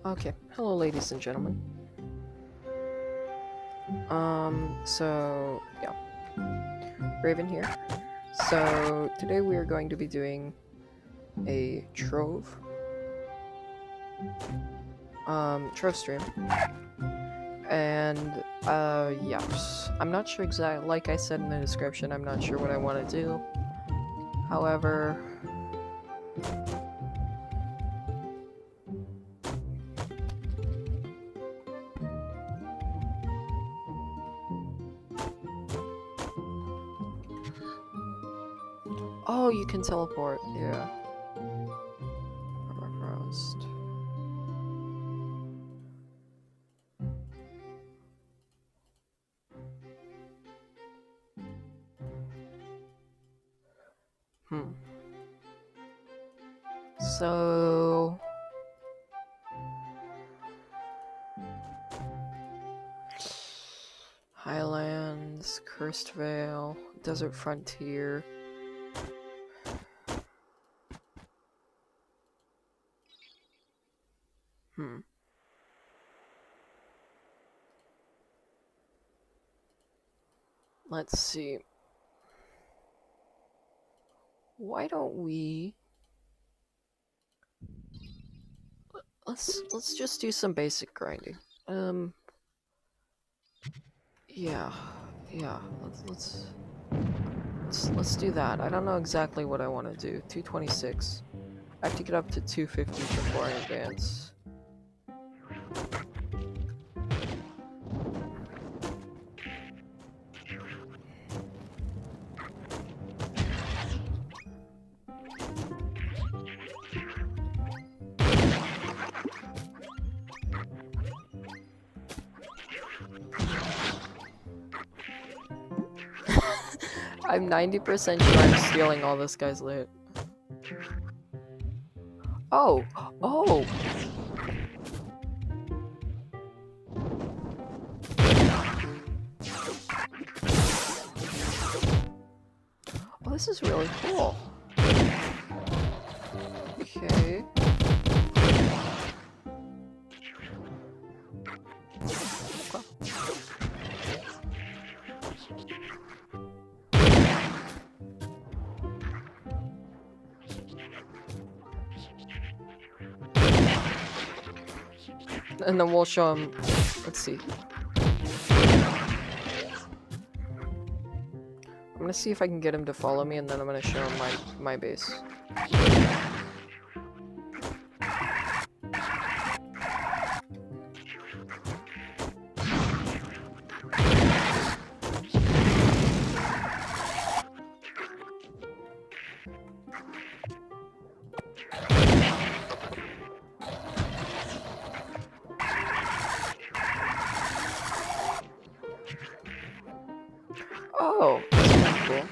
Okay, hello ladies and gentlemen. Yeah, Raven here. So, today we are going to be doing a Trove stream. And, yes, I'm not sure exactly, like I said in the description, I'm not sure what I want to do. However, oh, you can teleport, yeah. Frost. So... Highlands, Cursed Vale, Desert Frontier. Let's see. Why don't we... Let's just do some basic grinding. Yeah. Let's do that. I don't know exactly what I want to do. 226. I have to get up to 250 before I advance. I'm 90% sure I'm stealing all this guy's loot. Oh! Oh! Oh, this is really cool. Okay. And then we'll show him. Let's see. I'm gonna see if I can get him to follow me, and then I'm gonna show him my base. Oh, that's pretty cool.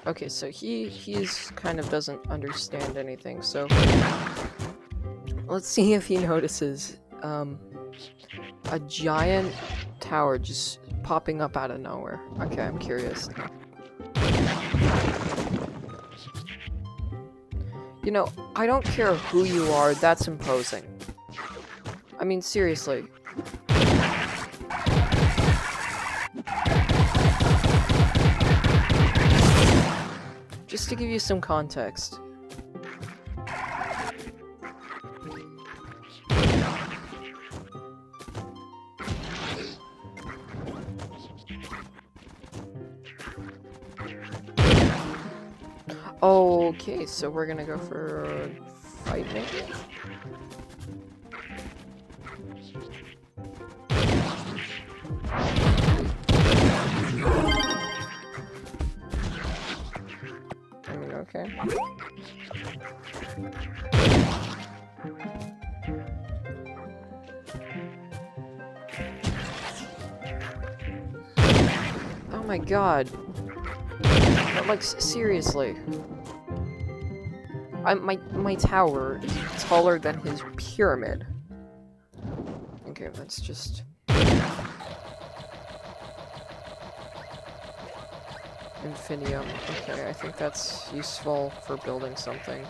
Okay, so he's kind of doesn't understand anything, so let's see if he notices a giant tower just popping up out of nowhere. Okay, I'm curious. You know, I don't care who you are, that's imposing. I mean, seriously. Just to give you some context. Okay, so we're gonna go for a fight, maybe? I mean, okay. Oh my god. Like, seriously. My tower is taller than his pyramid. Okay, that's just... Infinium. Okay, I think that's useful for building something.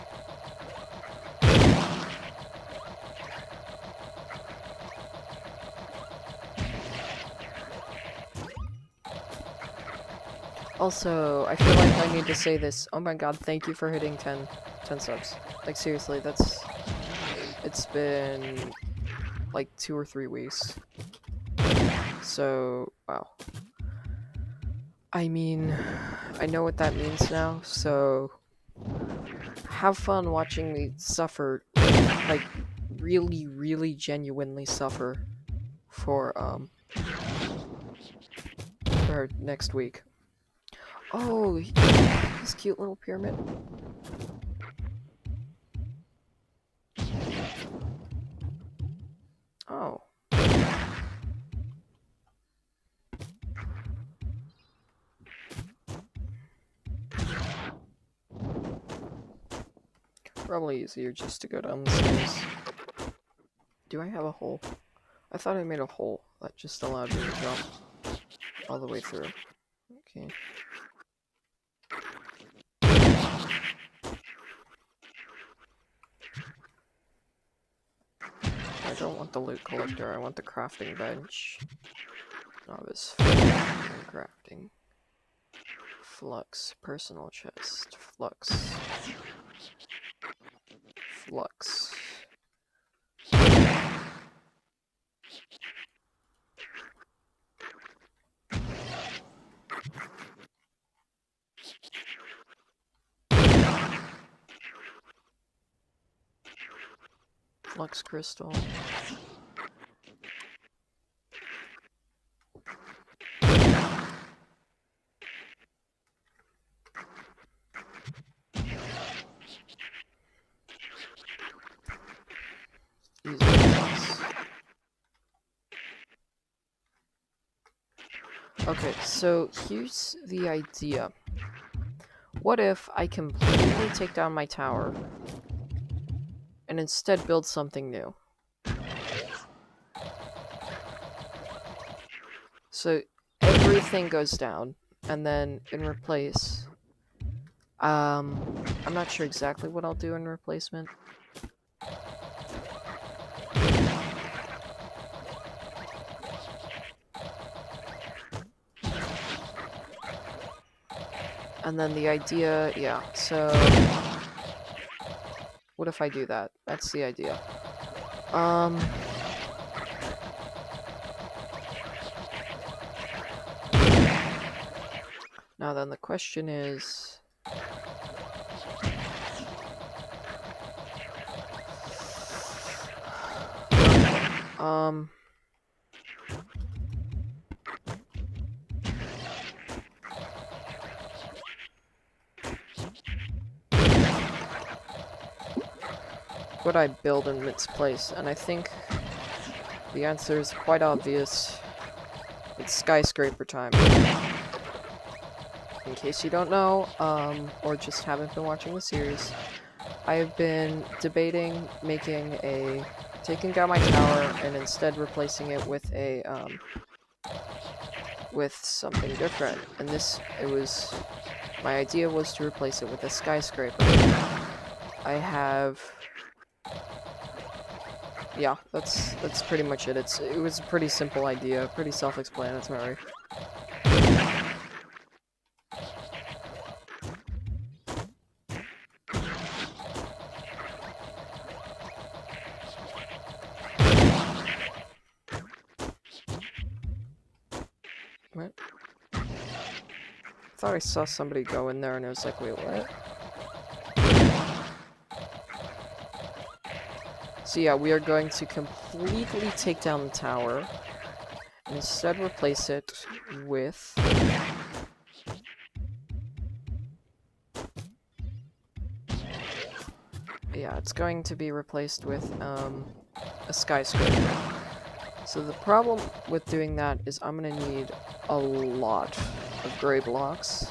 Also, I feel like I need to say this. Oh my god, thank you for hitting 10 subs. Like, seriously, that's... It's been... like 2 or 3 weeks. So, wow. I mean, I know what that means now, so... Have fun watching me suffer. Like, really, really genuinely suffer for next week. Oh, his cute little pyramid. Oh. Probably easier just to go down the stairs. Do I have a hole? I thought I made a hole that just allowed me to jump all the way through. Okay. I don't want the loot collector, I want the crafting bench. Novice crafting. Flux. Personal chest. Flux. Flux. Flux crystal. Easy flux. Okay, so here's the idea. What if I completely take down my tower and instead build something new? So everything goes down, and then in replace, I'm not sure exactly what I'll do in replacement. And then the idea, yeah, so what if I do that? That's the idea. Now then the question is... Would I build in its place? And I think the answer is quite obvious. It's skyscraper time. In case you don't know, or just haven't been watching the series, I have been debating taking down my tower and instead replacing it with a, with something different. And my idea was to replace it with a skyscraper. I have... Yeah, that's pretty much it. It was a pretty simple idea, pretty self-explanatory. What? I thought I saw somebody go in there and I was like, wait, what? So yeah, we are going to completely take down the tower and instead replace it with... Yeah, it's going to be replaced with a skyscraper. So the problem with doing that is I'm gonna need a lot of gray blocks.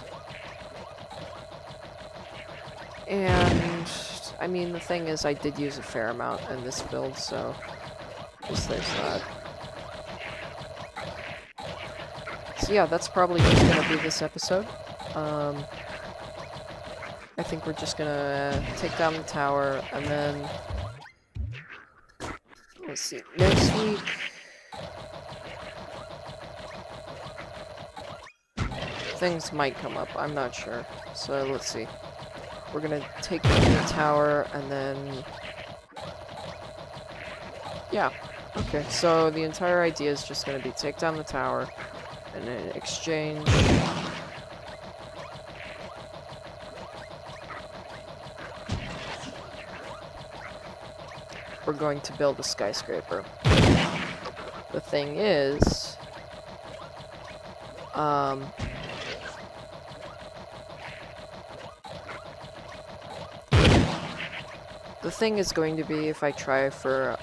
And I mean, the thing is, I did use a fair amount in this build, so just there's that. So yeah, that's probably just gonna be this episode. I think we're just gonna take down the tower, and then... Let's see, next week... Things might come up, I'm not sure. So let's see. We're gonna take down the tower, and then... Yeah. Okay, so the entire idea is just gonna be take down the tower, and in exchange... we're going to build a skyscraper. The thing is... the thing is going to be if I try for,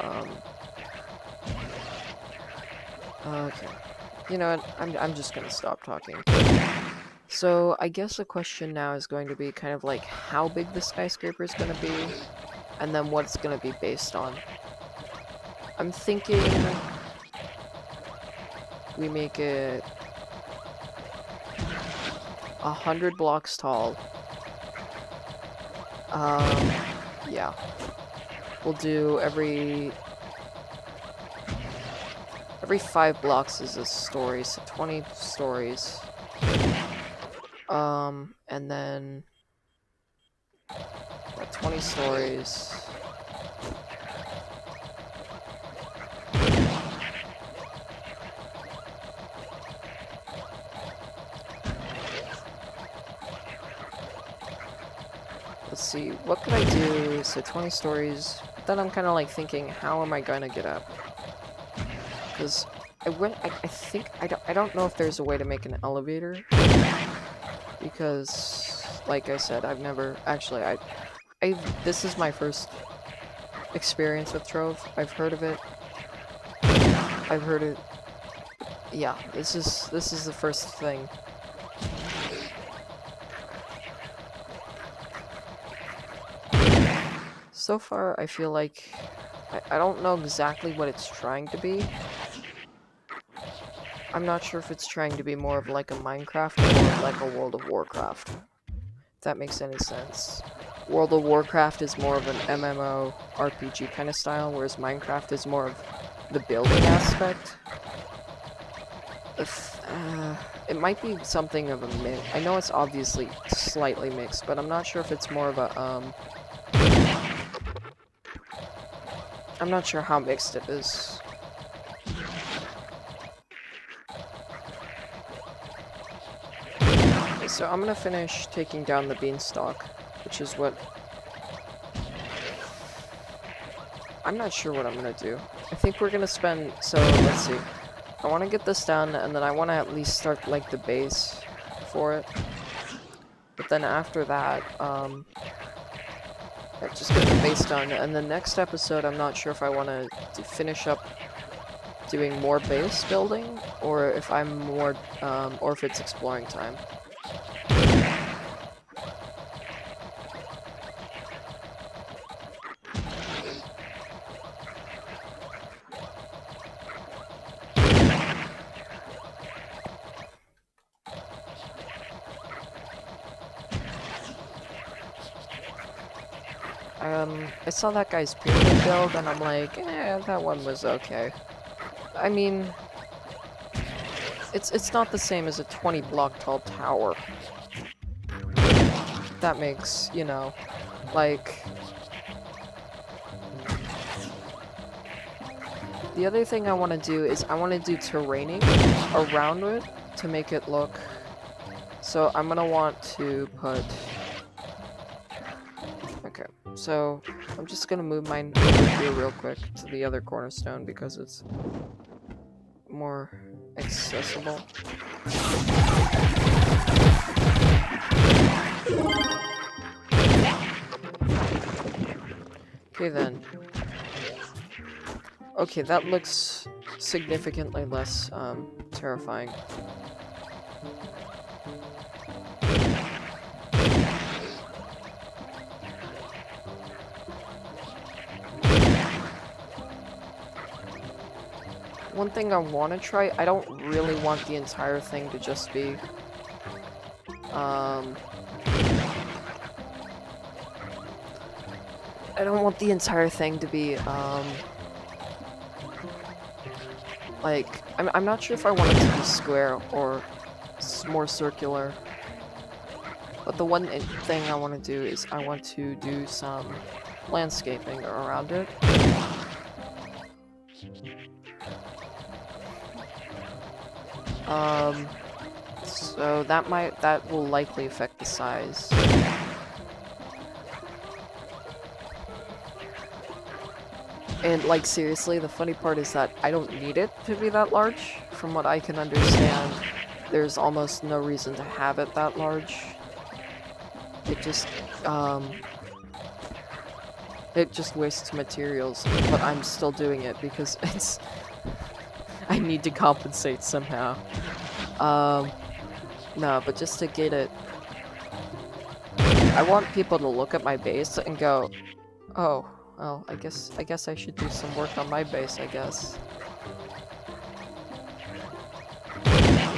okay. You know what? I'm just gonna stop talking. So, I guess the question now is going to be kind of like how big the skyscraper is gonna be, and then what it's gonna be based on. I'm thinking we make it 100 blocks tall. Yeah. We'll do every 5 blocks is a story, so 20 stories. And then 20 stories. Let's see, what could I do? So 20 stories. But then I'm kind of like thinking, how am I going to get up? Because I think I don't know if there's a way to make an elevator. Because, like I said, I've never actually this is my first experience with Trove. I've heard of it. I've heard it. Yeah, this is the first thing. So far, I feel like I don't know exactly what it's trying to be. I'm not sure if it's trying to be more of like a Minecraft or more of like a World of Warcraft. If that makes any sense. World of Warcraft is more of an MMO RPG kind of style, whereas Minecraft is more of the building aspect. It might be something of a mix. I know it's obviously slightly mixed, but I'm not sure if it's more of a, I'm not sure how mixed it is. Okay, so I'm gonna finish taking down the beanstalk, which is what... I'm not sure what I'm gonna do. I think we're gonna spend... So, let's see. I want to get this done, and then I want to at least start, like, the base for it. But then after that, just get the base done, and the next episode, I'm not sure if I want to finish up doing more base building, or if I'm more, or if it's exploring time. I saw that guy's pyramid build, and I'm like, that one was okay. I mean, it's not the same as a 20 block tall tower. That makes, you know, like... The other thing I want to do is I want to do terraining around it to make it look... So I'm going to want to put... Okay, so I'm just gonna move mine over here real quick to the other cornerstone because it's more accessible. Okay then. Okay, that looks significantly less terrifying. One thing I want to try, I don't really want the entire thing to just be, I don't want the entire thing to be, like, I'm not sure if I want it to be square or more circular. But the one thing I want to do is I want to do some landscaping around it. So that will likely affect the size. And, like, seriously, the funny part is that I don't need it to be that large. From what I can understand, there's almost no reason to have it that large. It just wastes materials, but I'm still doing it because it's... I need to compensate somehow. No, but just to get it... I want people to look at my base and go, oh, well, I guess I should do some work on my base, I guess.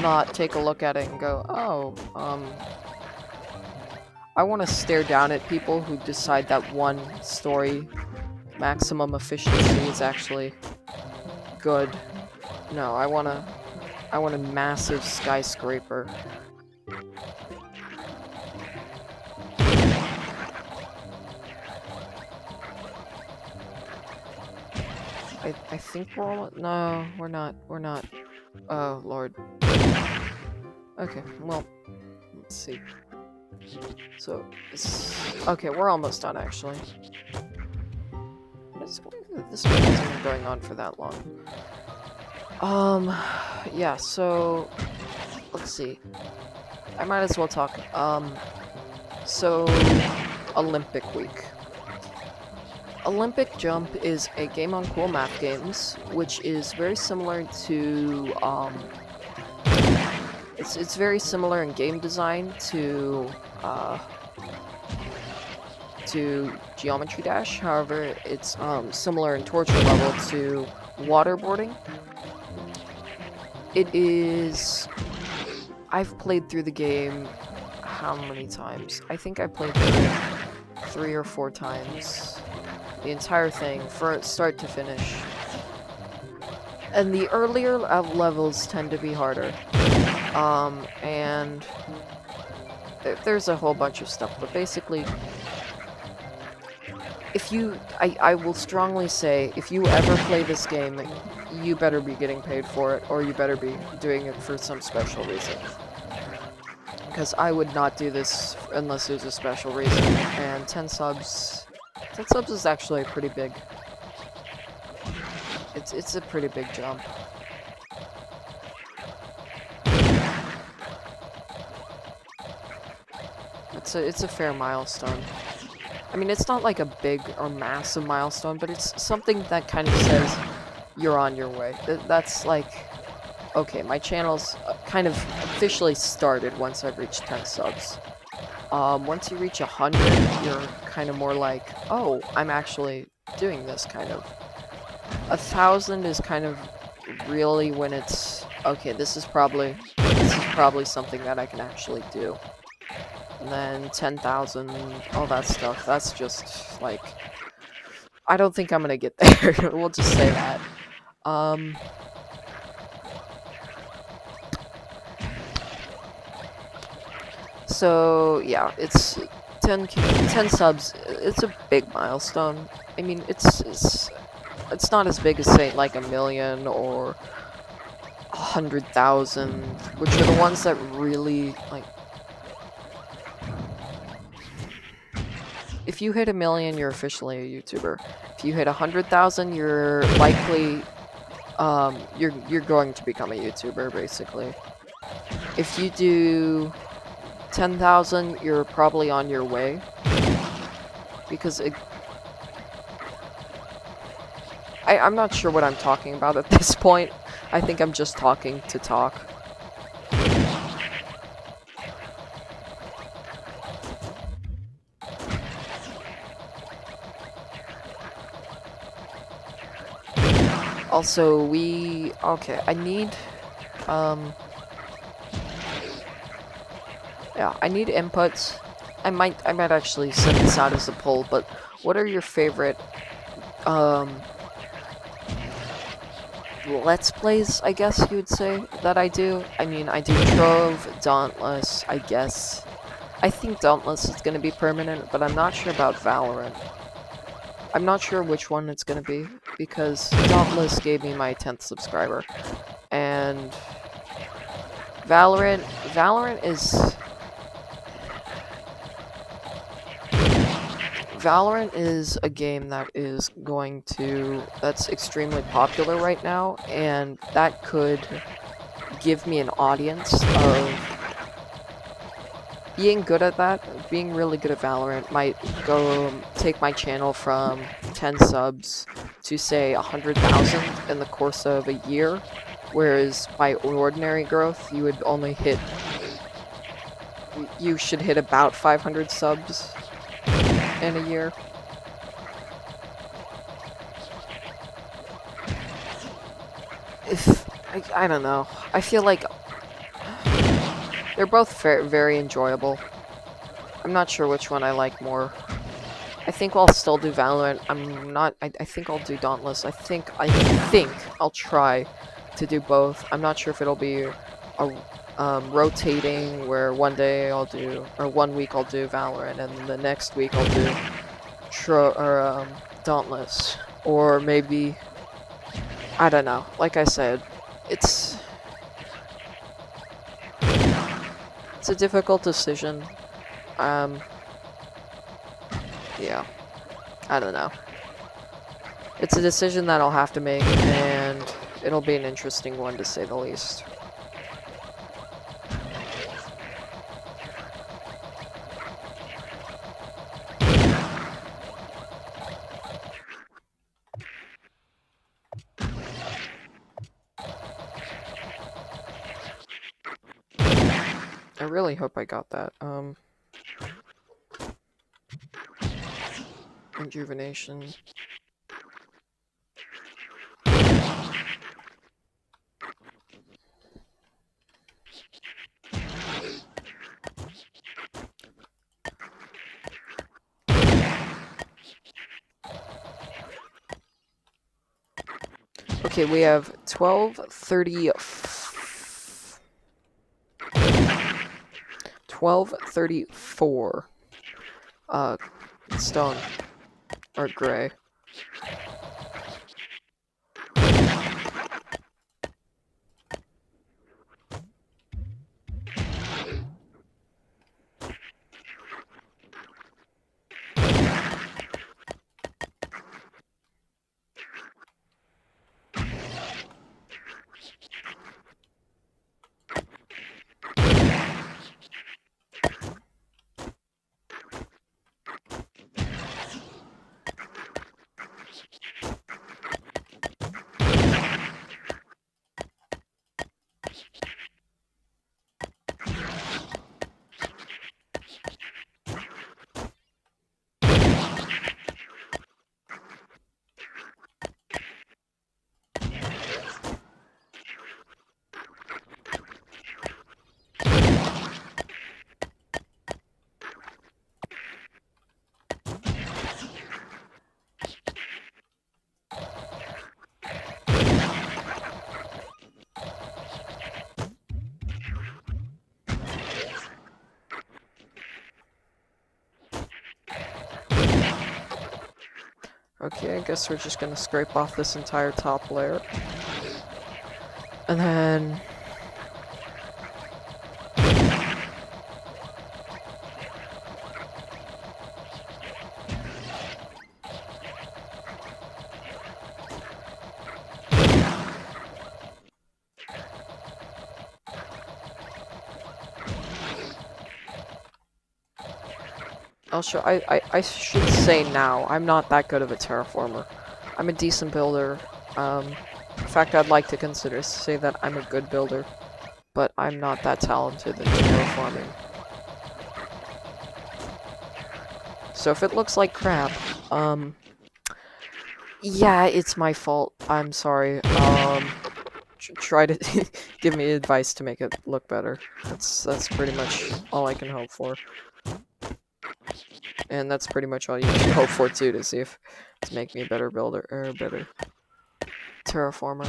Not take a look at it and go, oh, I want to stare down at people who decide that one story maximum efficiency is actually good. No, I want a massive skyscraper. I think we're all... No, we're not. Oh, Lord. Okay, well, let's see. So, okay, we're almost done, actually. This one hasn't been going on for that long. Yeah, so, let's see. I might as well talk. So, Olympic Week. Olympic Jump is a game on Cool Math Games, which is very similar to, it's very similar in game design to Geometry Dash. However, it's similar in torture level to waterboarding. It is... I've played through the game how many times? I think I played through it 3 or 4 times. The entire thing, from start to finish. And the earlier levels tend to be harder. And there's a whole bunch of stuff, but basically, if you, I will strongly say, if you ever play this game, you better be getting paid for it, or you better be doing it for some special reason. Because I would not do this unless there's a special reason, and 10 subs is actually pretty big. It's a pretty big jump. It's a fair milestone. I mean, it's not like a big or massive milestone, but it's something that kind of says you're on your way. That's like, okay, my channel's kind of officially started once I've reached 10 subs. Once you reach 100, you're kind of more like, oh, I'm actually doing this, kind of. 1,000 is kind of really when it's, okay, this is probably something that I can actually do. And then 10,000, all that stuff, that's just, like, I don't think I'm gonna get there. We'll just say that. So, yeah, it's 10 subs. It's a big milestone. I mean, it's not as big as, say, like 1 million or 100,000, which are the ones that really, like... if you hit 1 million, you're officially a YouTuber. If you hit 100,000, you're likely, you're going to become a YouTuber, basically. If you do 10,000, you're probably on your way. Because I'm not sure what I'm talking about at this point. I think I'm just talking to talk. Also, okay, I need, yeah, I need inputs. I might actually send this out as a poll, but what are your favorite, Let's Plays, I guess you would say, that I do? I mean, I do Trove, Dauntless, I guess. I think Dauntless is gonna be permanent, but I'm not sure about Valorant. I'm not sure which one it's gonna be, because Dauntless gave me my 10th subscriber. And Valorant is a game that's extremely popular right now, and that could give me an audience of being good at that. Being really good at Valorant might take my channel from 10 subs to, say, 100,000 in the course of a year, whereas by ordinary growth, you should hit about 500 subs in a year. I don't know. I feel like they're both very enjoyable. I'm not sure which one I like more. I think I'll still do Valorant. I think I'll do Dauntless. I think I'll try to do both. I'm not sure if it'll be rotating, where one week I'll do Valorant, and the next week I'll do Dauntless. Or maybe, I don't know. Like I said, it's a difficult decision. Yeah. I don't know. It's a decision that I'll have to make, and it'll be an interesting one, to say the least. I really hope I got that. Rejuvenation. Okay, we have 1234 stone or gray. Okay, I guess we're just gonna scrape off this entire top layer. And then... I should say now, I'm not that good of a terraformer. I'm a decent builder. In fact, I'd like to say that I'm a good builder, but I'm not that talented in terraforming. So if it looks like crap, yeah, it's my fault. I'm sorry. Try to give me advice to make it look better. That's pretty much all I can hope for. And that's pretty much all you can hope for too, to make me a better builder or a better terraformer.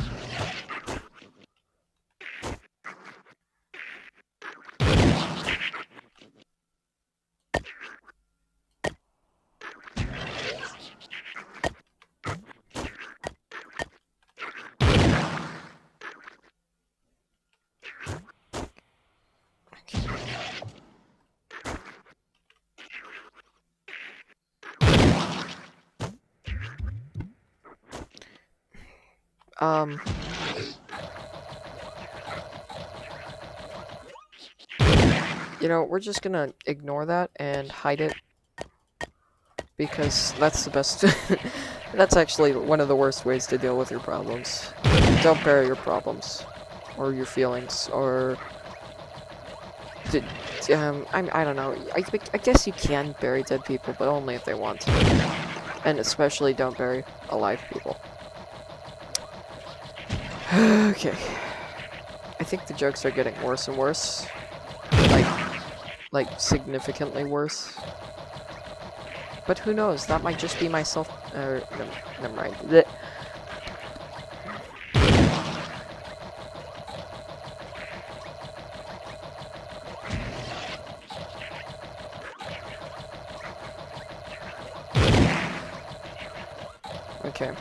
You know, we're just gonna ignore that and hide it, because that's the best. That's actually one of the worst ways to deal with your problems. Don't bury your problems, or your feelings, or I don't know. I guess you can bury dead people, but only if they want to, and especially don't bury alive people. Okay, I think the jokes are getting worse and worse, like significantly worse. But who knows? That might just be myself. Never mind. Blech. Okay.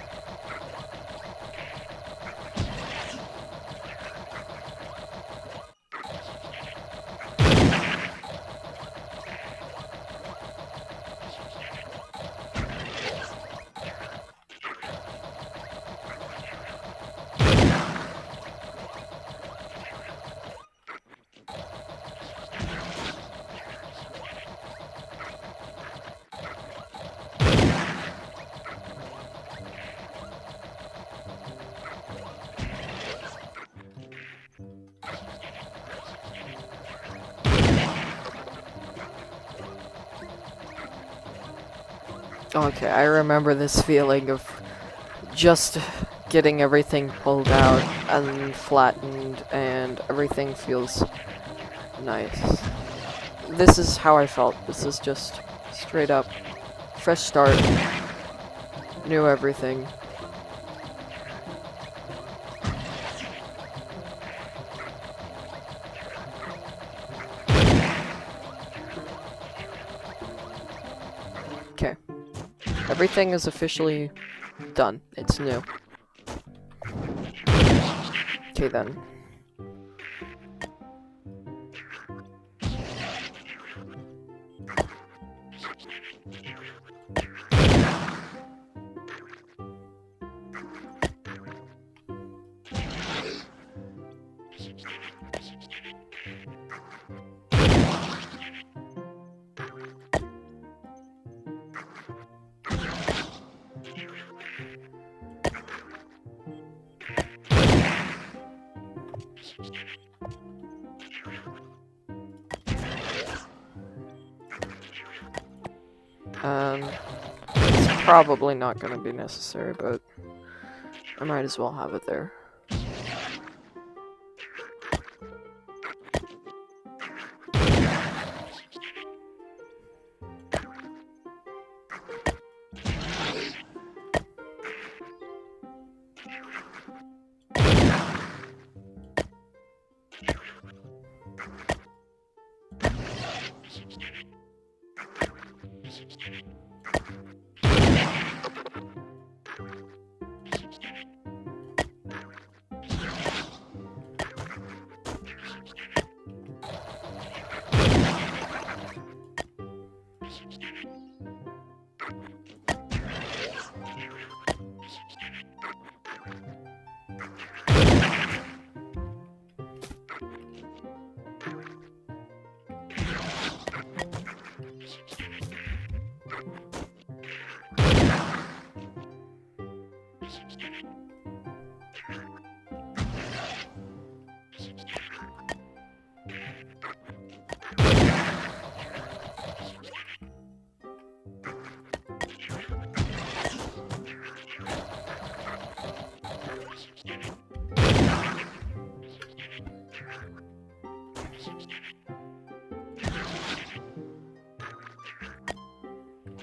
Okay, I remember this feeling of just getting everything pulled out and flattened, and everything feels nice. This is how I felt. This is just straight up fresh start, new everything. Okay. Everything is officially done. It's new. Okay then. It's probably not going to be necessary, but I might as well have it there.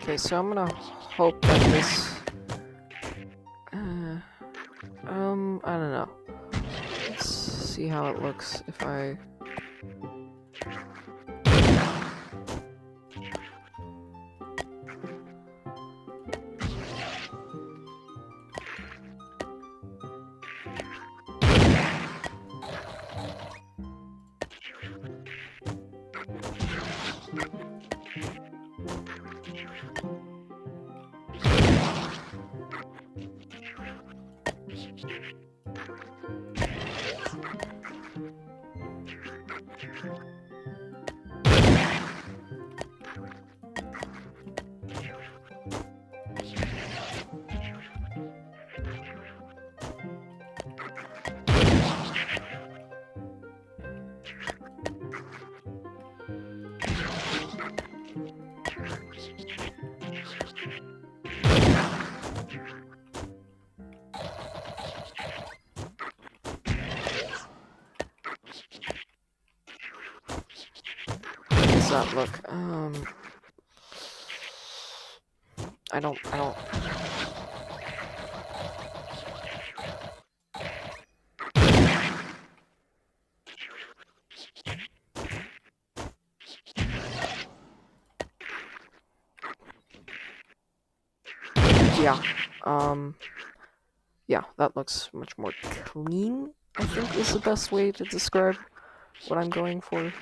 Okay, so I'm gonna hope that this... I don't know. Let's see how it looks if I... Does that look? I don't... Yeah, yeah, that looks much more clean, I think is the best way to describe what I'm going for.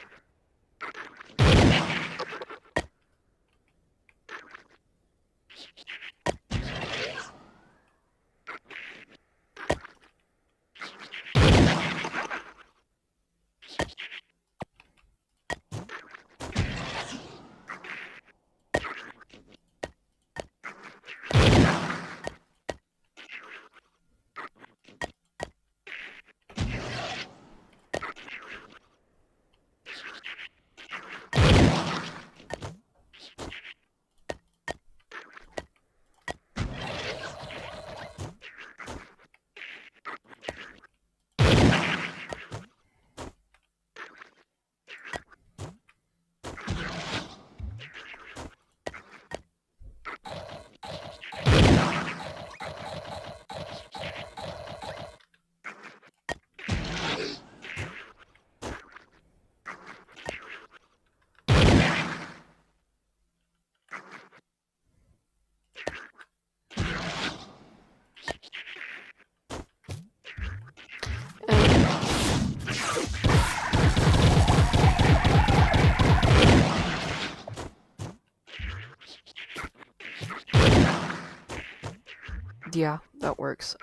Yeah, that works.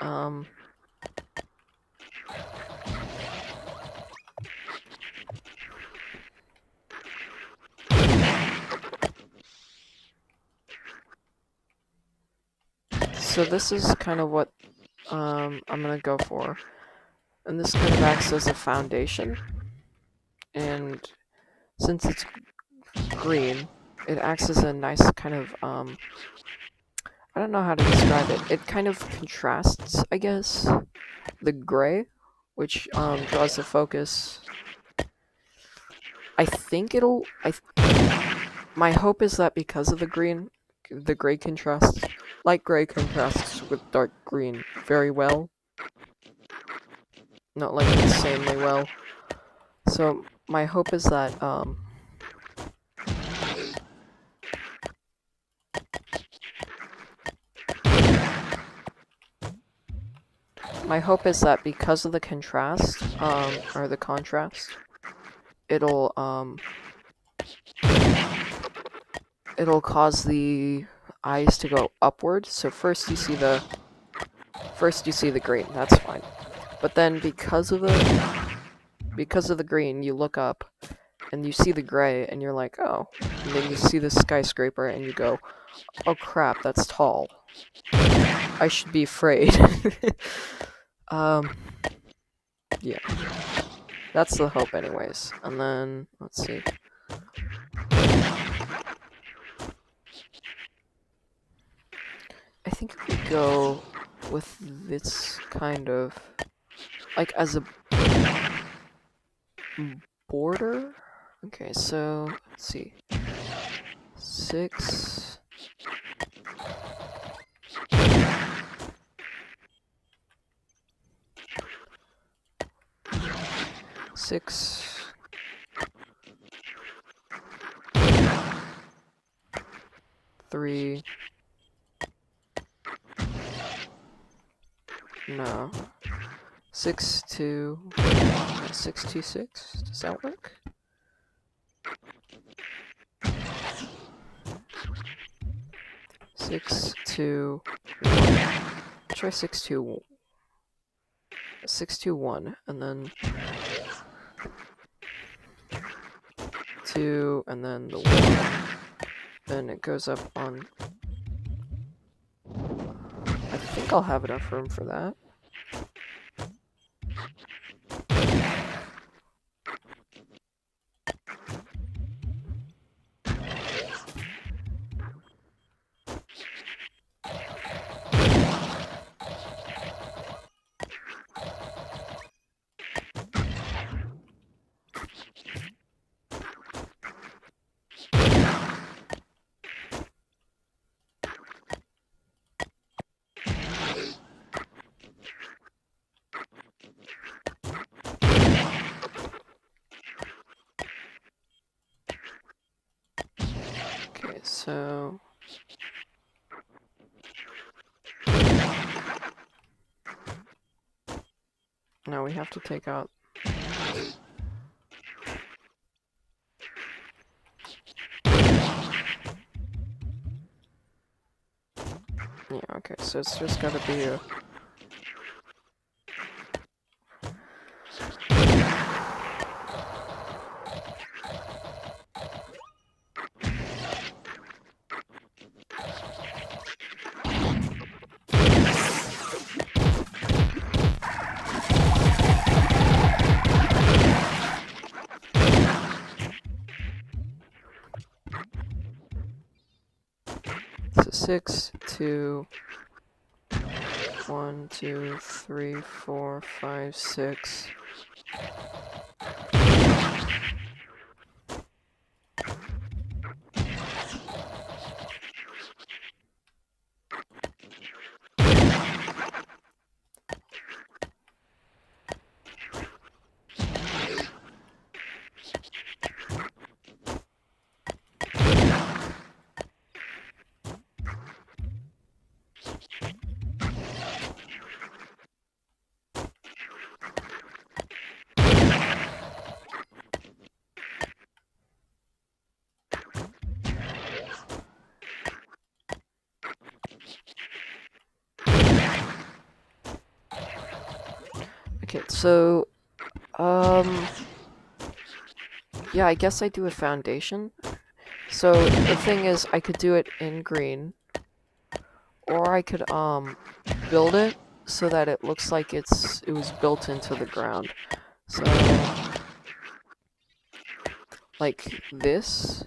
So this is kind of what I'm gonna go for. And this kind of acts as a foundation. And since it's green, it acts as a nice kind of, I don't know how to describe it. It kind of contrasts, I guess, the gray, which draws the focus. I think it'll... my hope is that because of the green, the gray contrasts, light gray contrasts with dark green very well. Not like insanely well. So my hope is that because of the contrast, or the contrast, it'll cause the eyes to go upward. So first you see the green, that's fine. But then because of the green, you look up and you see the gray and you're like, oh. And then you see the skyscraper and you go, oh crap, that's tall. I should be afraid. Yeah. That's the hope anyways. And then, let's see. I think if we go with this kind of, like, as a border. Okay, so let's see. 6, 6. Three. No. 6, 2. 6, 2, 6. Does that work? Six, 2, 1. Try 6, 2, 6, 2, 1, and then 2, and then the 1. Then it goes up on. I think I'll have enough room for that. Okay, so now we have to take out. Yeah, okay, so it's just gotta be a. So 6, 2, 1, 2, 3, 4, 5, 6. Okay, so yeah, I guess I do a foundation. So the thing is, I could do it in green, or I could build it so that it looks like it was built into the ground. So like this.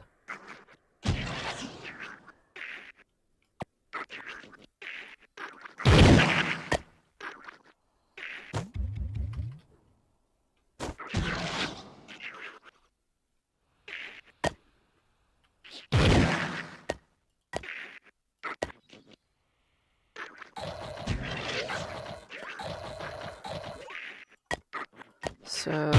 So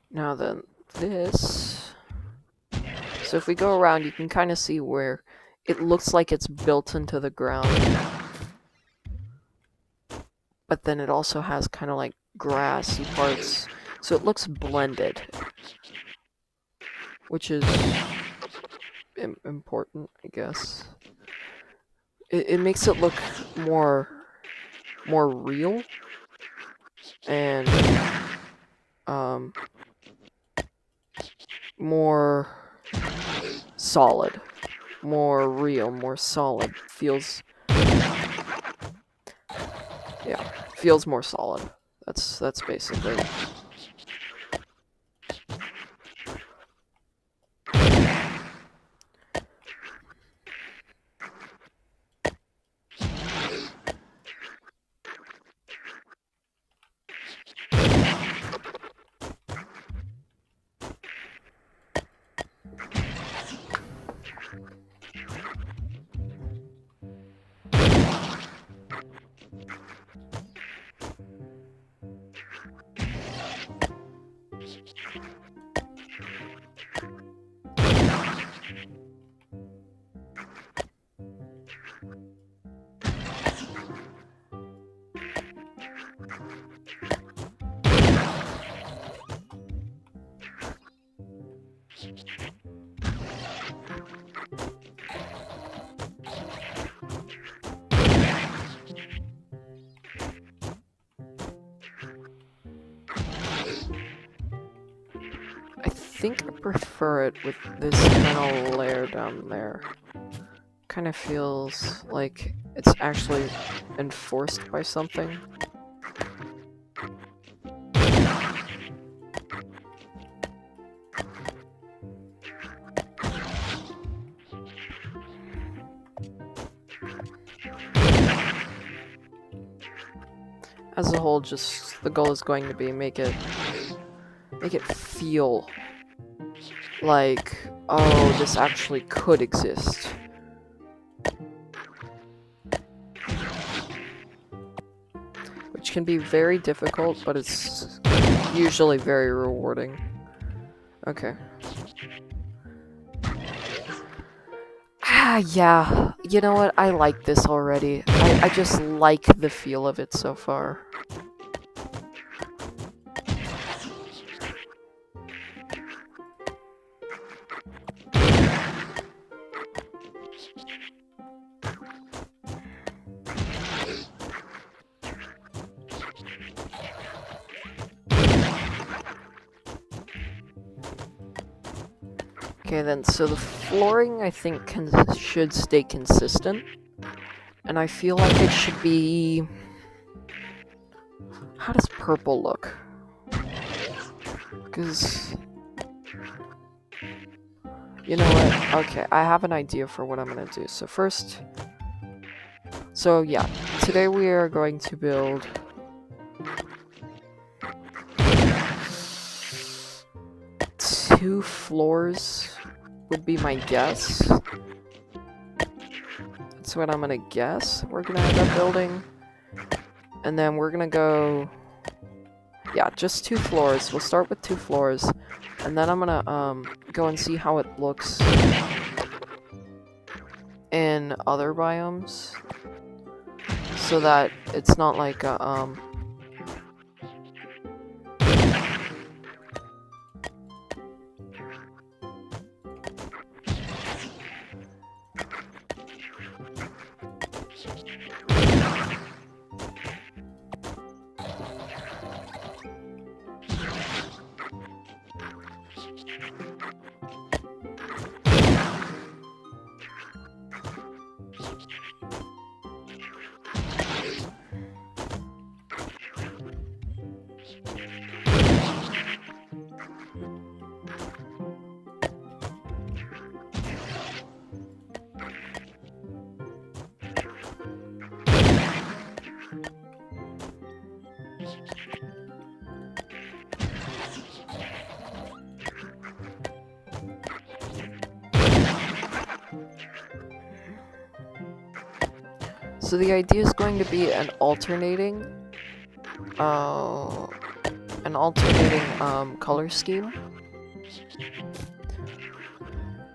now then, this. So if we go around, you can kind of see where it looks like it's built into the ground. But then it also has kind of like grassy parts. So it looks blended. Which is important, I guess. It makes it look more real. And more solid, more real, more solid. Feels more solid. That's basically. think I prefer it with this kind of layer down there. Kind of feels like it's actually enforced by something. As a whole, just the goal is going to be make it feel like, oh, this actually could exist. Which can be very difficult, but it's usually very rewarding. Okay. Ah, yeah. You know what? I like this already. I just like the feel of it so far. Okay then, so the flooring I think should stay consistent. And I feel like it should be... How does purple look? Because... You know what? Okay, I have an idea for what I'm gonna do. So first... So yeah, today we are going to build... 2 floors would be my guess. That's what I'm gonna guess we're gonna end up building. And then we're gonna go... Yeah, just 2 floors. We'll start with 2 floors. And then I'm gonna go and see how it looks in other biomes. So that it's not like a, So the idea is going to be an alternating color scheme.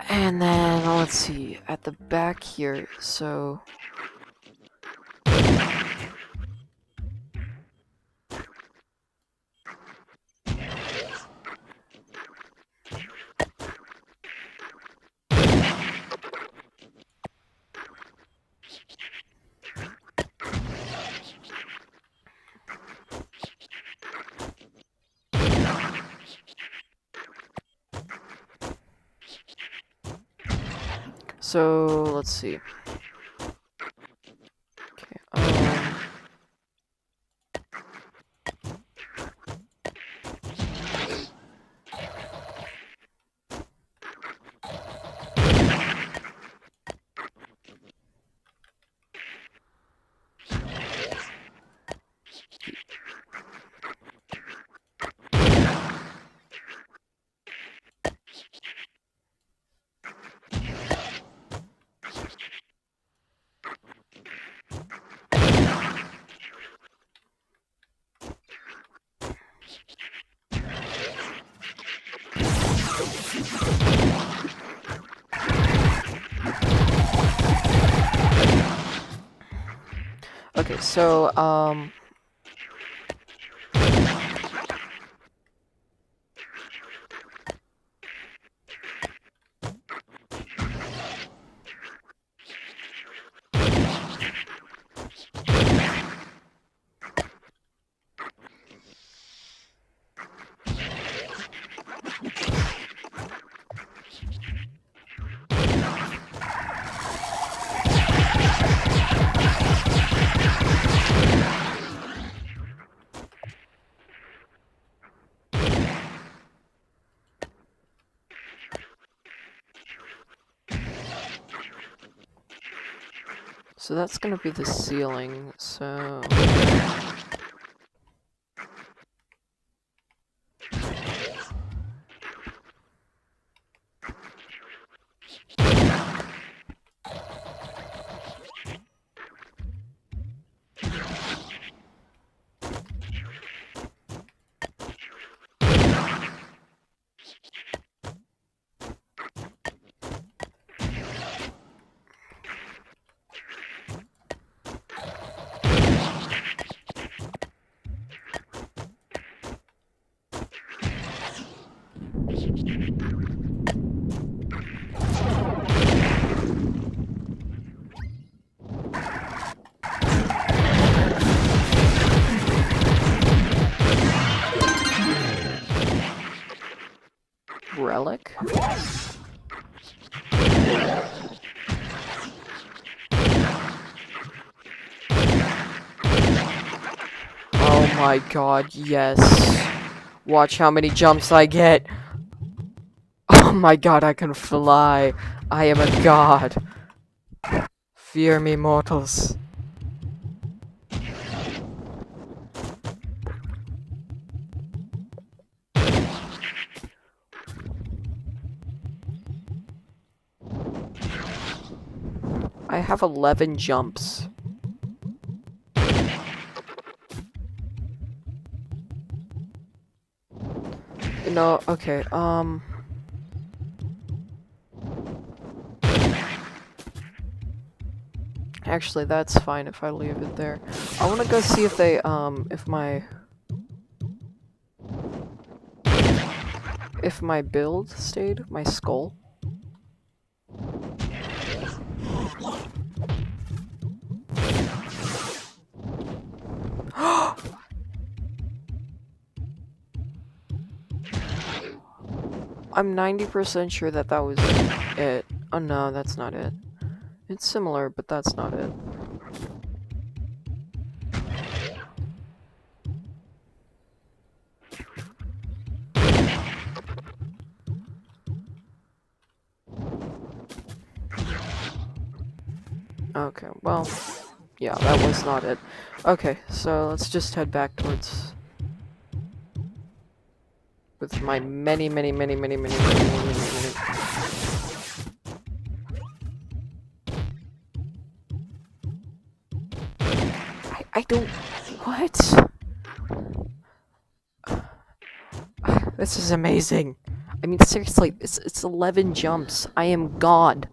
And then, let's see, at the back here, so... So, let's see. Okay, Okay, so, So that's gonna be the ceiling, so... Relic? Oh my god, yes. Watch how many jumps I get. Oh my god, I can fly. I am a god. Fear me, mortals. I have 11 jumps. No, okay, actually, that's fine if I leave it there. I wanna go see if they, if my build stayed, my skull. I'm 90% sure that that was it. Oh no, that's not it. It's similar, but that's not it. Okay, well, yeah, that was not it. Okay, so let's just head back towards... with my many... I don't... What? This is amazing. I mean, seriously, it's 11 jumps. I am God.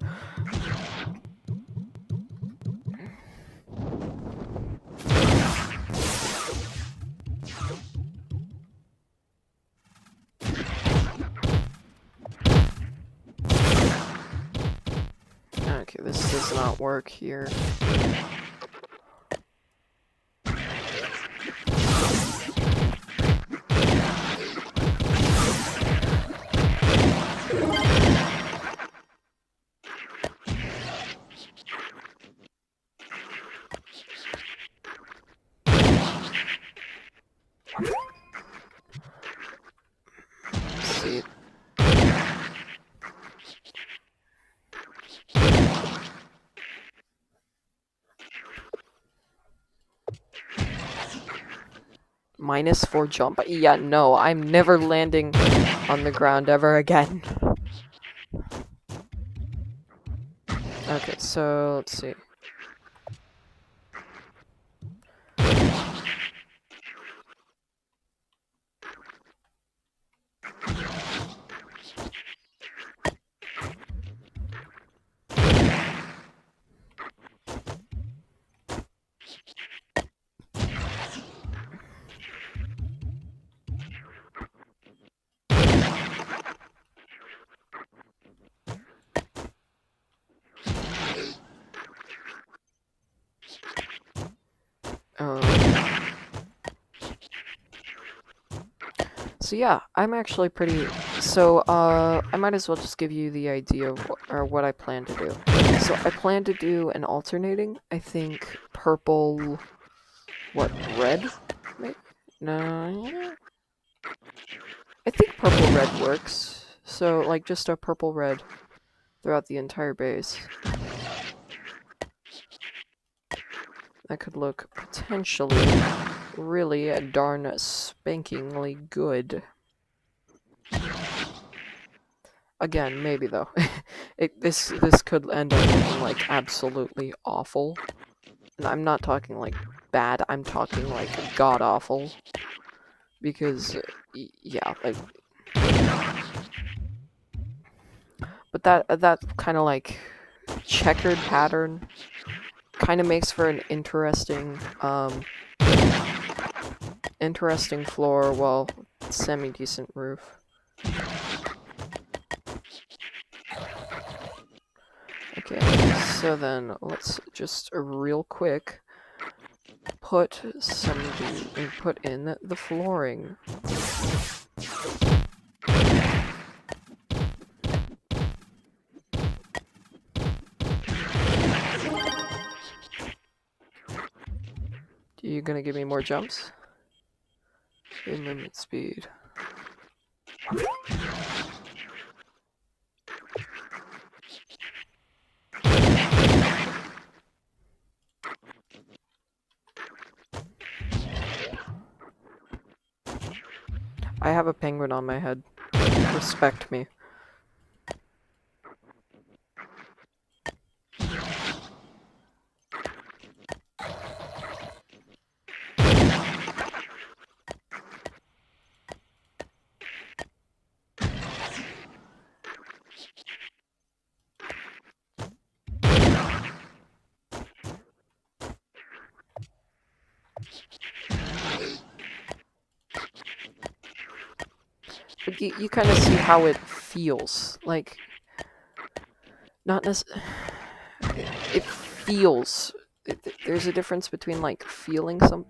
Okay, this does not work here. See. -4 jump? Yeah, no, I'm never landing on the ground ever again. Okay, so let's see. So yeah, I'm actually pretty... So, I might as well just give you the idea of what I plan to do. So, I plan to do an alternating, I think, purple... What, red? Maybe? No... I think purple-red works. So, like, just a purple-red throughout the entire base. That could look potentially really darn spankingly good. Again, maybe though. This could end up looking like absolutely awful. And I'm not talking like bad, I'm talking like god awful. Because, yeah, like... But that kind of like checkered pattern kind of makes for an interesting, interesting floor, well, semi-decent roof. Okay, so then let's just real quick put in the flooring. Are you gonna give me more jumps? In limit speed. I have a penguin on my head. Respect me. But you kind of see how it feels. Like, not necessarily... It feels... There's a difference between, like, feeling some...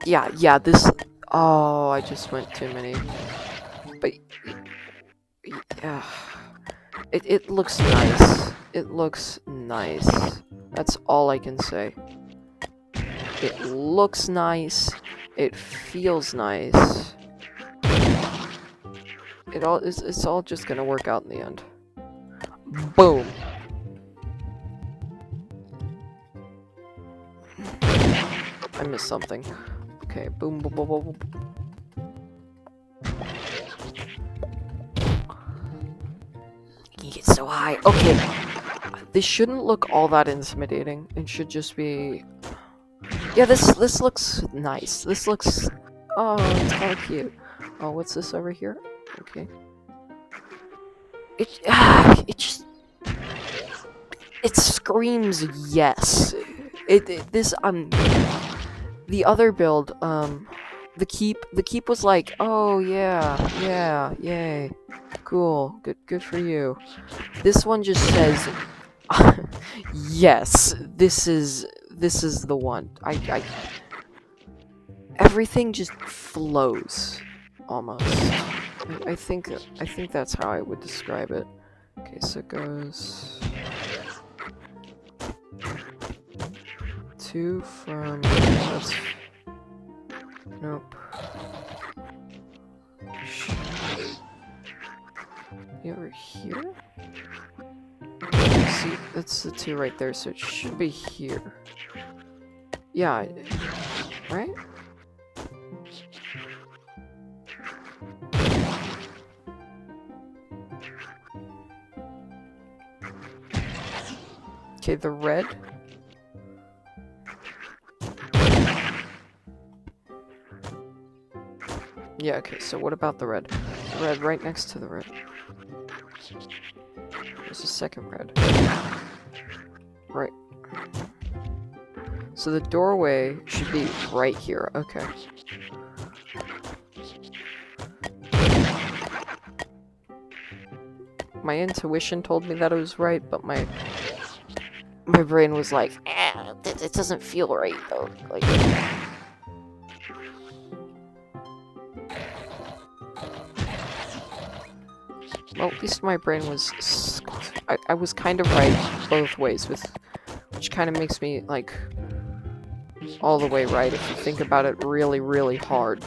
Yeah, this... Oh, I just went too many. But... Yeah... It looks nice. It looks nice. That's all I can say. It looks nice. It feels nice. It's all just gonna work out in the end. Boom. I missed something. Okay, boom, boom, boom, boom, boom. You get so high. Okay. This shouldn't look all that intimidating. It should just be... Yeah, this looks nice. This looks... Oh, it's kind of cute. Oh, what's this over here? Okay. It just... It screams yes. The other build, the keep was like, oh yeah, yay, cool, good for you. This one just says, yes, this is the one. Everything just flows, almost. I think that's how I would describe it. Okay, so it goes 2 from... That's... Nope. You over here? See, that's the 2 right there, so it should be here. Yeah, right? Okay, the red. Yeah, okay, so what about the red? The red right next to the red. There's a second red. Right. So the doorway should be right here, okay. my intuition told me that it was right, but my brain was like, it doesn't feel right though. Like, well, at least my brain was. I was kind of right both ways, which kind of makes me like all the way right if you think about it really, really hard.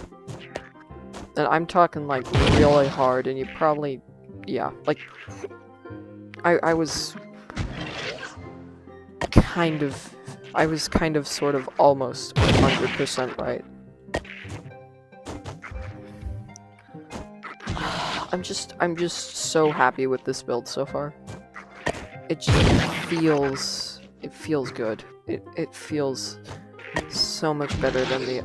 And I'm talking like really hard, and you probably, yeah, like I was kind of sort of almost 100% right. I'm just so happy with this build so far. It feels good. It feels so much better than the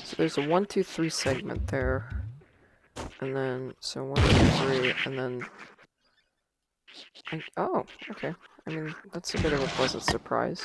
So there's a 1, 2, 3 segment there. And then, so 1, 2, 3, and then... oh, okay. I mean, that's a bit of a pleasant surprise.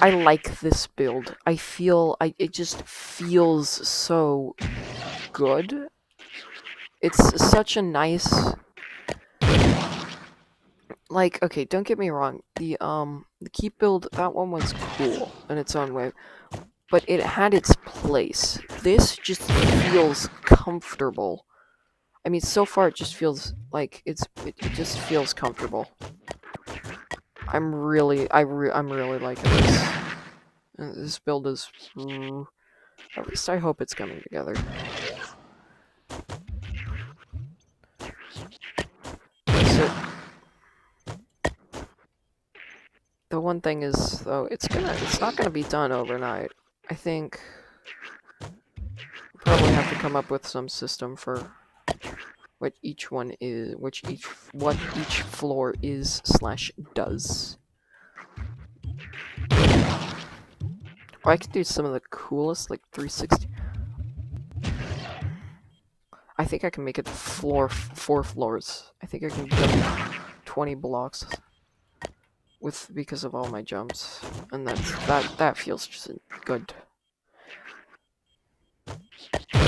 I like this build. It just feels so good. It's such a nice, like, okay, don't get me wrong. The keep build, that one was cool in its own way, but it had its place. This just feels comfortable. I mean, so far it just feels like it just feels comfortable. I'm really liking this. This build is, at least I hope it's coming together. So, the one thing is, though, it's not gonna be done overnight. I think we'll probably have to come up with some system for what each one is, what each floor is / does. Or I could do some of the coolest, like 360. I think I can make it 4 floors. I think I can jump 20 blocks because of all my jumps, and that feels just good.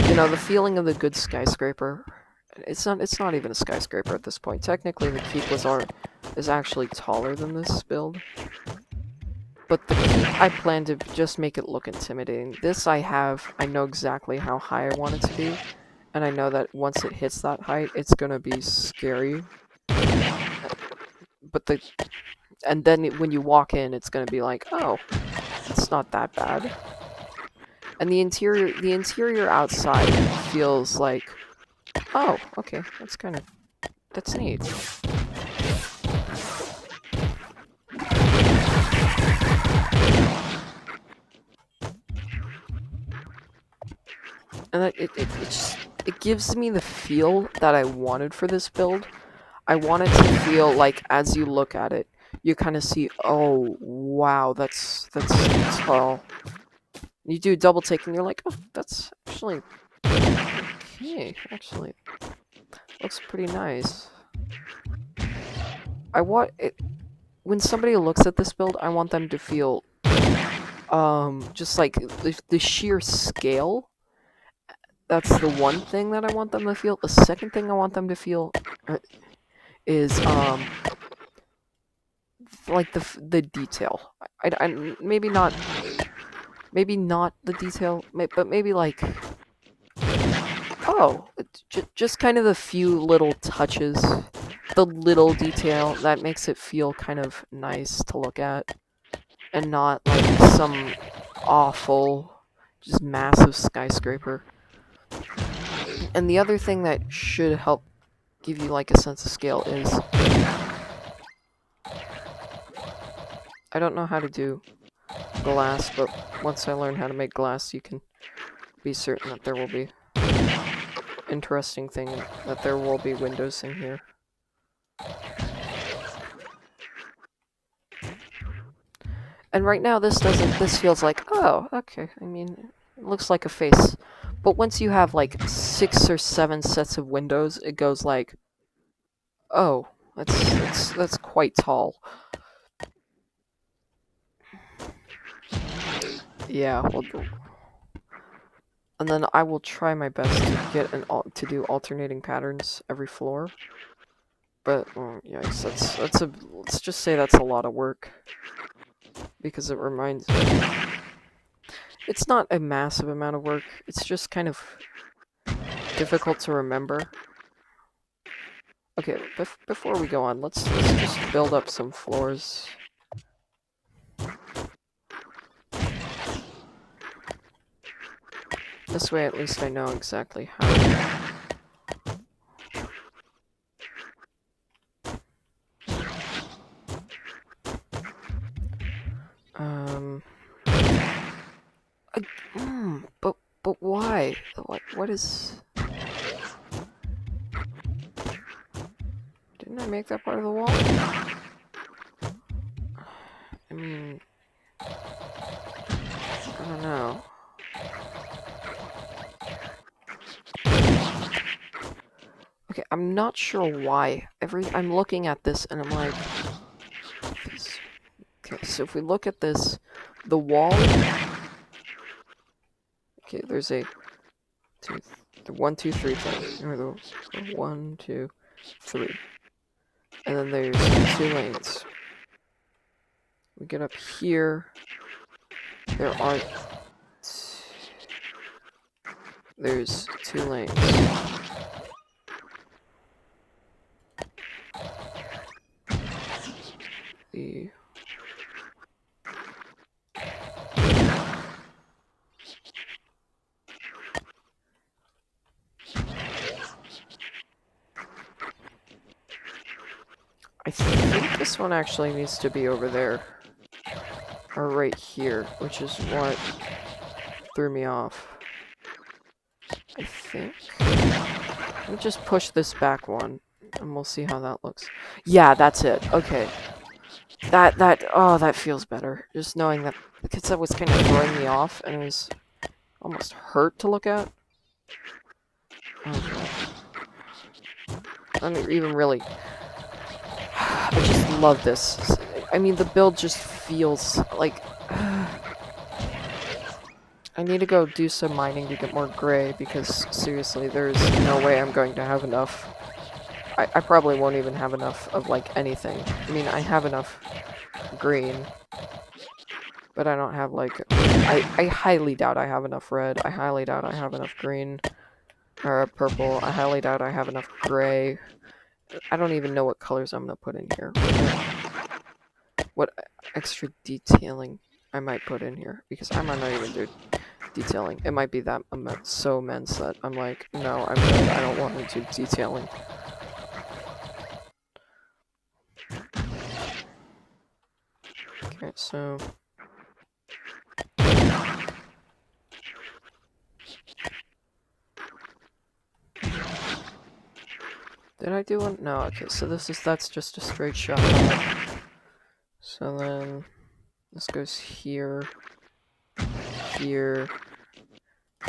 You know, the feeling of the good skyscraper. It's not even a skyscraper at this point. Technically, the keep is actually taller than this build. But the keep, I plan to just make it look intimidating. This I know exactly how high I want it to be. And I know that once it hits that height, it's gonna be scary. But and then when you walk in, it's gonna be like, oh, it's not that bad. And the interior outside feels like, oh, okay, that's neat. And it gives me the feel that I wanted for this build. I want it to feel like, as you look at it, you kind of see, oh, wow, that's tall. You do double take and you're like, oh, that's actually, okay, actually, looks pretty nice. I want it, when somebody looks at this build, I want them to feel, just like the sheer scale. That's the one thing that I want them to feel. The second thing I want them to feel is, like the detail. I maybe not the detail, but maybe like, oh, just kind of a few little touches, the little detail that makes it feel kind of nice to look at, and not like some awful, just massive skyscraper. And the other thing that should help give you like a sense of scale is, I don't know how to do glass, but once I learn how to make glass, you can be certain that there will be interesting thing, that there will be windows in here. And right now this feels like, oh, okay, I mean, it looks like a face. But once you have like 6 or 7 sets of windows, it goes like, oh, that's quite tall. Yeah, well, and then I will try my best to get to do alternating patterns every floor. But yikes, let's just say that's a lot of work, because it reminds me. It's not a massive amount of work. It's just kind of difficult to remember. Okay, before we go on, let's just build up some floors. This way, at least I know exactly how. But why? What is? Didn't I make that part of the wall? I mean, I don't know. Okay, I'm not sure why. I'm looking at this and I'm like, okay, so if we look at this, the wall. Okay, there's a 1, 2, 3 thing. Or the 1, 2, 3. And then there's 2 lanes. We get up here. There aren't. There's 2 lanes. I think this one actually needs to be over there. Or right here, which is what threw me off. I think. Let me just push this back one, and we'll see how that looks. Yeah, that's it. Okay. That feels better. Just knowing that, because that was kind of throwing me off, and it was almost hurt to look at. Okay. I don't even really. I just love this. I mean, the build just feels like. I need to go do some mining to get more gray, because seriously, there's no way I'm going to have enough. I probably won't even have enough of like anything. I mean, I have enough green, but I don't have like. I highly doubt I have enough red. I highly doubt I have enough green or purple. I highly doubt I have enough gray. I don't even know what colors I'm gonna put in here. What extra detailing I might put in here, because I might not even do detailing. It might be that so immense that I'm like, no, I'm good. I don't want to do detailing. Okay, so did I do one? No. Okay, so that's just a straight shot. So then this goes here, here,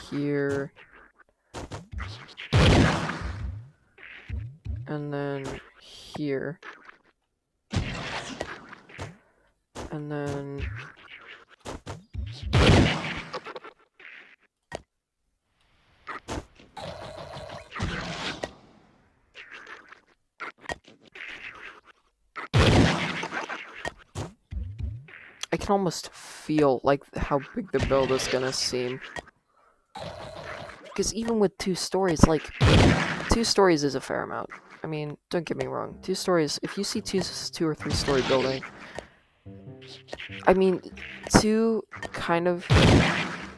here, and then here, and then I can almost feel like how big the build is gonna seem. Because even with 2 stories, like, 2 stories is a fair amount. I mean, don't get me wrong. 2 stories, if you see 2 or 3 story building, I mean, 2 kind of,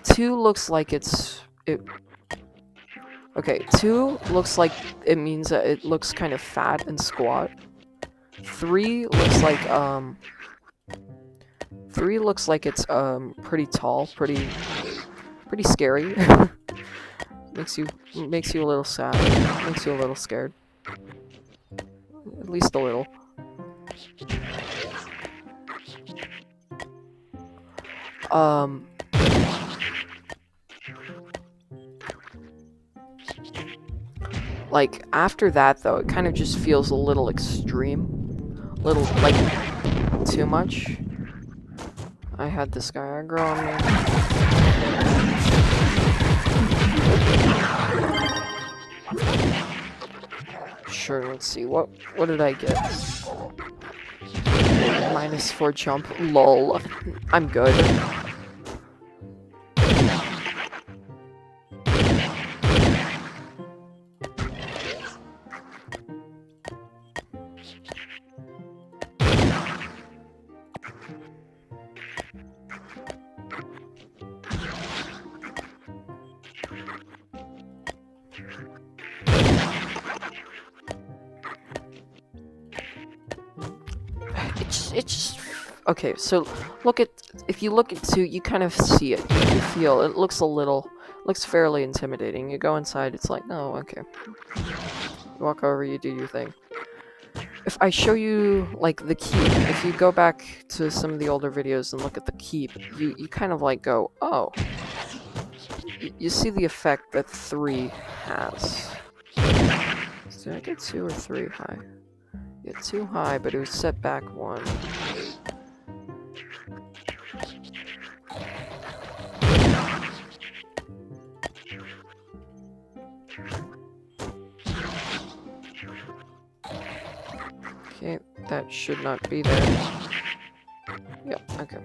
2 looks like okay, 2 looks like it means that it looks kind of fat and squat. 3 looks like, 3 looks like it's, pretty tall, pretty scary. Makes you a little sad. Makes you a little scared. At least a little. Like, after that, though, it kind of just feels a little extreme. A little, like, too much. I had this guy aggro on me. Sure, let's see. What did I get? -4 jump. Lol. I'm good. It's just okay. So if you look at 2, you kind of see it. You feel it looks fairly intimidating. You go inside, it's like, oh, okay. You walk over, you do your thing. If I show you like the keep, if you go back to some of the older videos and look at the keep, you kind of like go, oh. You see the effect that 3 has. Did I get 2 or 3 high? Yeah, 2 high, but it was set back 1. Okay, that should not be there. Yep, okay.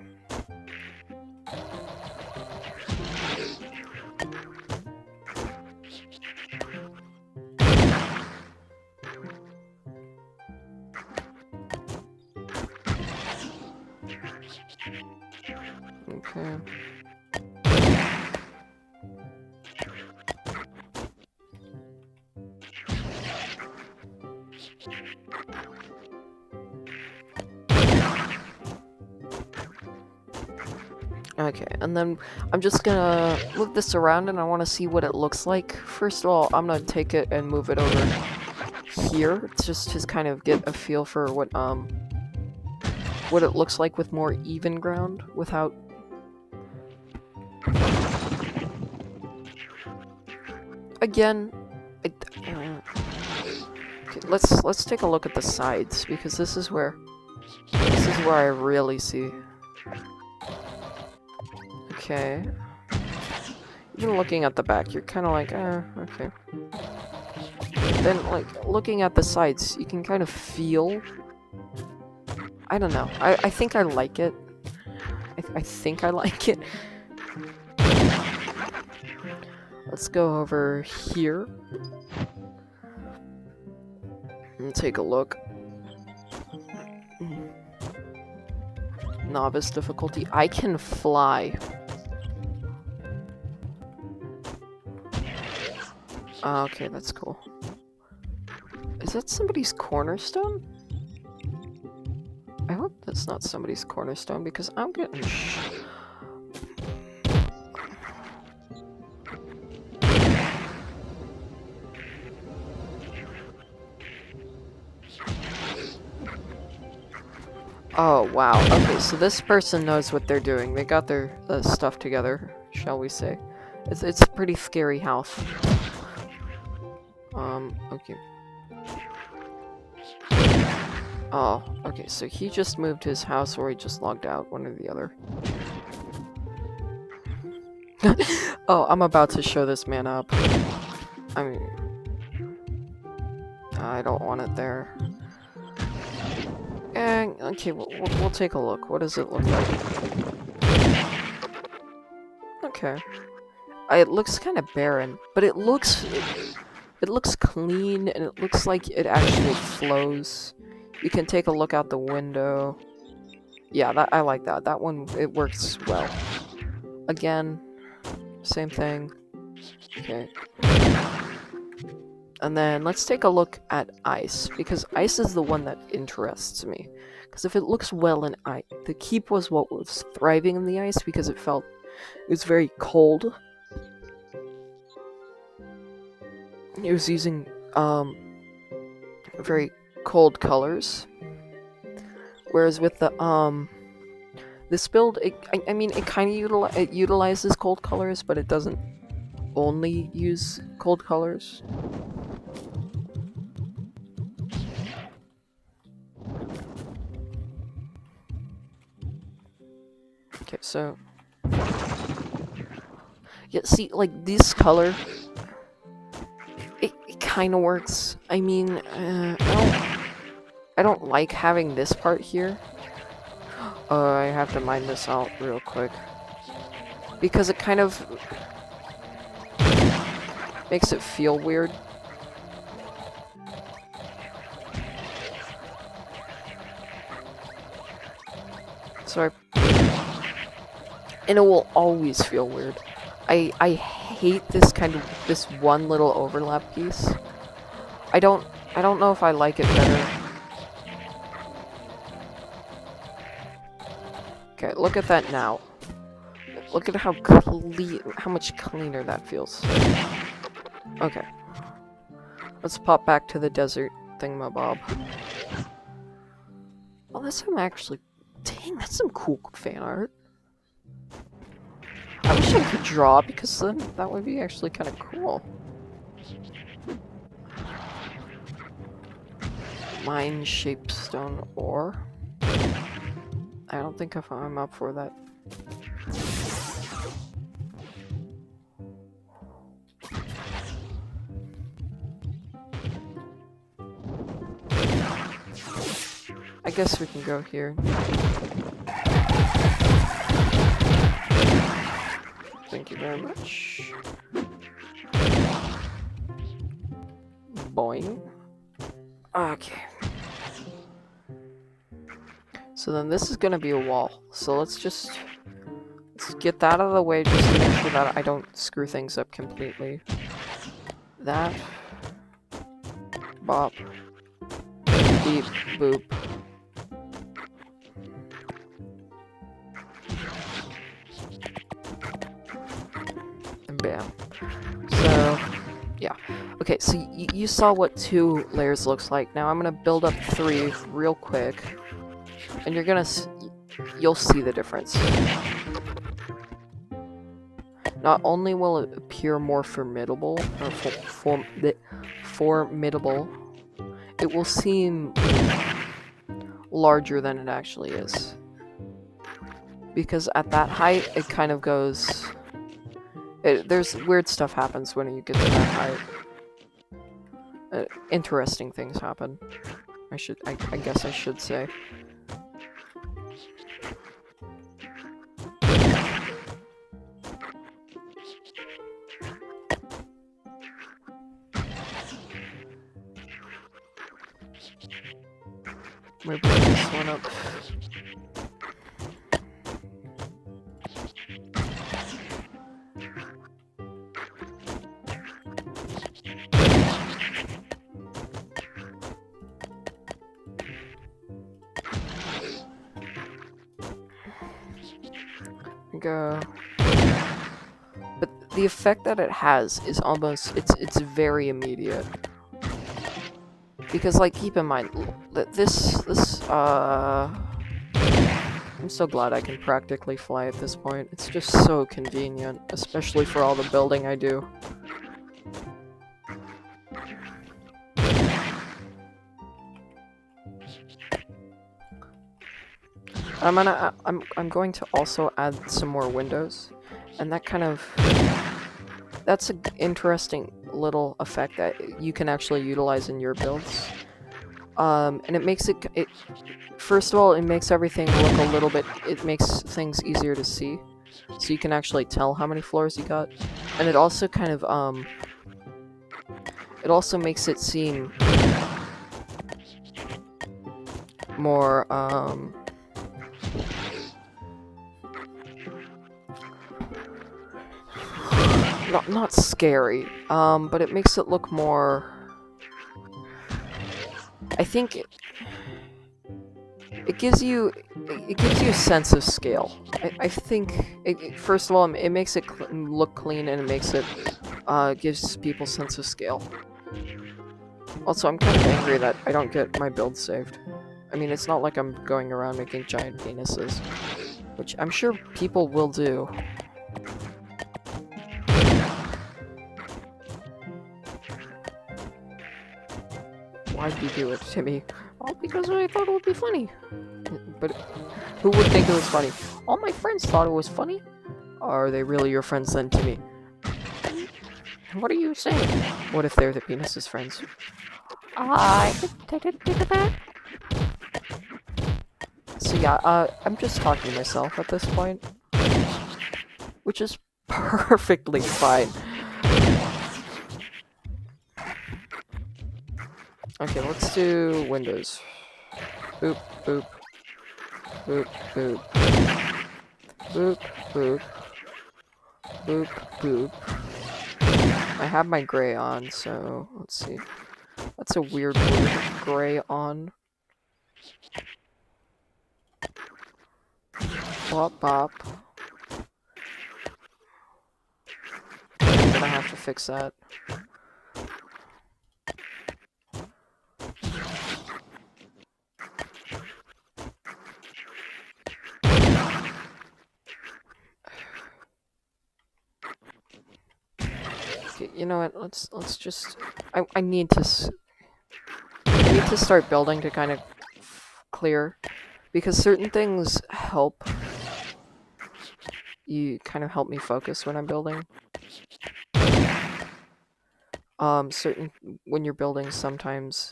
Okay. Okay, and then I'm just gonna move this around and I want to see what it looks like. First of all, I'm gonna take it and move it over here, just to kind of get a feel for what it looks like with more even ground, without... Again, okay, let's take a look at the sides, because this is where I really see. Okay. Even looking at the back, you're kind of like, okay. Then, like, looking at the sides, you can kind of feel... I don't know. I think I like it. I think I like it. Let's go over here. And take a look. Novice difficulty. I can fly. Okay, that's cool. Is that somebody's cornerstone? I hope that's not somebody's cornerstone, because I'm getting Oh, wow. Okay, so this person knows what they're doing. They got their stuff together, shall we say. It's a pretty scary house. Okay. Oh, okay, so he just moved his house, or he just logged out, one or the other. Oh, I'm about to show this man up. I mean... I don't want it there. And, okay, we'll take a look. What does it look like? Okay. It looks kind of barren, but it looks clean, and it looks like it actually flows. You can take a look out the window. Yeah, I like that. That one, it works well. Again, same thing. Okay. And then let's take a look at ice, because ice is the one that interests me. Because if it looks well in ice, the keep was what was thriving in the ice because it was very cold. It was using very cold colors. Whereas with the this build, I mean, it kind of utilizes cold colors, but it doesn't only use cold colors. Okay, so yeah, see, like this color, it kind of works. I mean, I don't like having this part here. I have to mine this out real quick. Because it kind of makes it feel weird. So and it will always feel weird. I hate this one little overlap piece. I don't know if I like it better. Okay, look at that now. Look at how much cleaner that feels. Okay. Let's pop back to the desert thingamabob. Oh, that's some actually... Dang, that's some cool fan art. I wish I could draw, because then that would be actually kind of cool. Mine shapestone ore. I don't think I'm up for that. I guess we can go here. Thank you very much. Boing. Okay. So then this is gonna be a wall. So let's get that out of the way just to make sure that I don't screw things up completely. That. Bop. Beep. Boop. And bam. So, yeah. Okay, so you saw what 2 layers looks like. Now I'm gonna build up 3 real quick. And you'll see the difference. Not only will it appear more formidable, or formidable, it will seem larger than it actually is. Because at that height, it kind of goes... there's weird stuff happens when you get to that height. Interesting things happen. I guess I should say. I'm gonna bring this one up. Go. But the effect that it has is almost it's very immediate. Because, like, keep in mind that I'm so glad I can practically fly at this point. It's just so convenient, especially for all the building I do. I'm going to also add some more windows, and that's an interesting little effect that you can actually utilize in your builds. And it makes first of all, it makes everything look it makes things easier to see. so you can actually tell how many floors you got. And it also kind of, it also makes it seem more, not scary, but it makes it look more, I think it gives you a sense of scale. I think first of all, it makes it look clean, and it makes it gives people sense of scale. Also, I'm kind of angry that I don't get my build saved. I mean, it's not like I'm going around making giant penises, which I'm sure people will do. Why'd you do it to me? Well, because I thought it would be funny. But who would think it was funny? All my friends thought it was funny? Are they really your friends then, Timmy? What are you saying? What if they're the penis's friends? I didn't think of that. So yeah, I'm just talking to myself at this point. Which is perfectly fine. Okay, let's do windows. Boop, boop. Boop, boop. Boop, boop. Boop, boop. I have my gray on, so let's see. That's a weird word. Gray on. Bop, bop. I'm gonna have to fix that. Okay, you know what? Let's just. I need to start building to kind of clear, because certain things help. You kind of help me focus when I'm building. When you're building, sometimes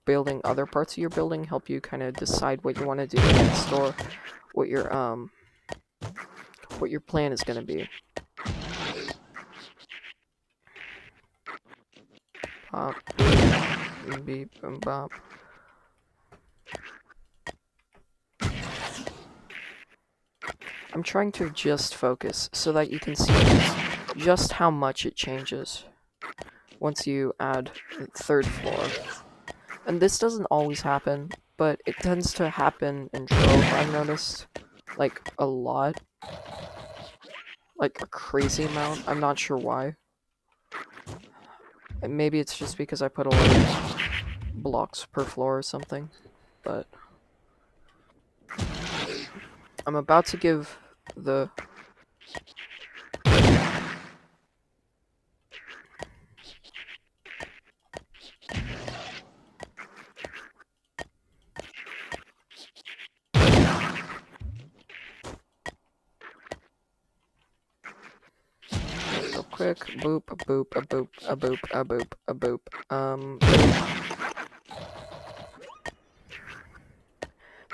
building other parts of your building help you kind of decide what you want to do next, or what your plan is going to be. Pop, beep, and bop. I'm trying to just focus so that you can see just how much it changes once you add the third floor. And this doesn't always happen, but it tends to happen in Trove, I've noticed. Like, a lot. Like, a crazy amount. I'm not sure why. And maybe it's just because I put a lot of blocks per floor or something. But I'm about to give the... Real quick. Boop, a boop, a boop, a boop, a boop, a boop.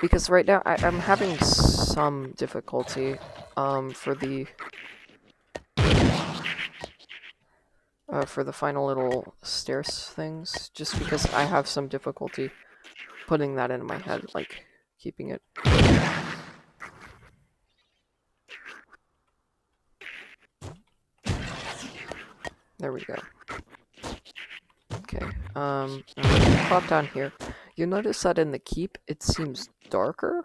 Because right now I'm having some difficulty for the final little stairs things, just because I have some difficulty putting that in my head, like keeping it. There we go. Okay, I'm gonna pop down here. You notice that in the keep it seems darker,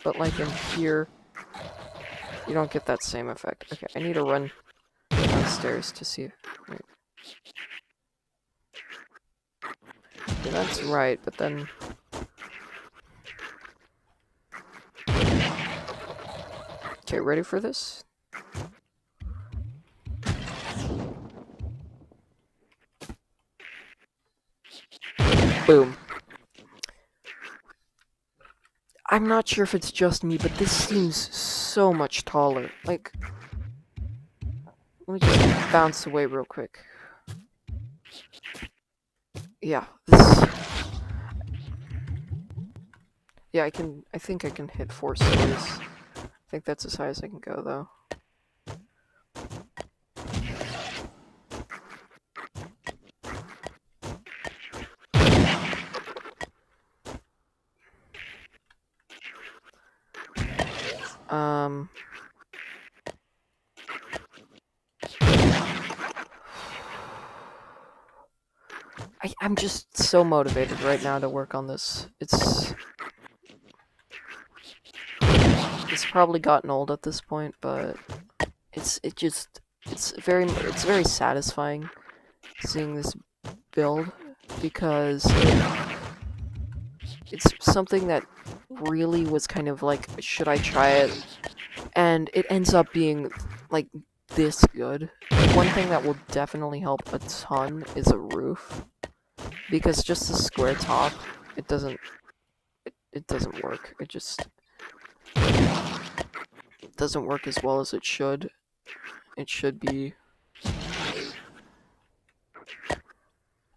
but like in here you don't get that same effect. Okay, I need to run downstairs to see. Wait. Okay, that's right, but then... Okay, ready for this? Boom. I'm not sure if it's just me, but this seems so much taller. Like, let me just bounce away real quick. Yeah, this... Yeah, I think I can hit 4 stories. think that's as high as I can go, though. I'm just so motivated right now to work on this. It's probably gotten old at this point, but it's very satisfying seeing this build, because it's something that really was kind of like, should I try it? And it ends up being like this good. One thing that will definitely help a ton is a roof, because just the square top, it doesn't work. It just doesn't work as well as it should. It should be.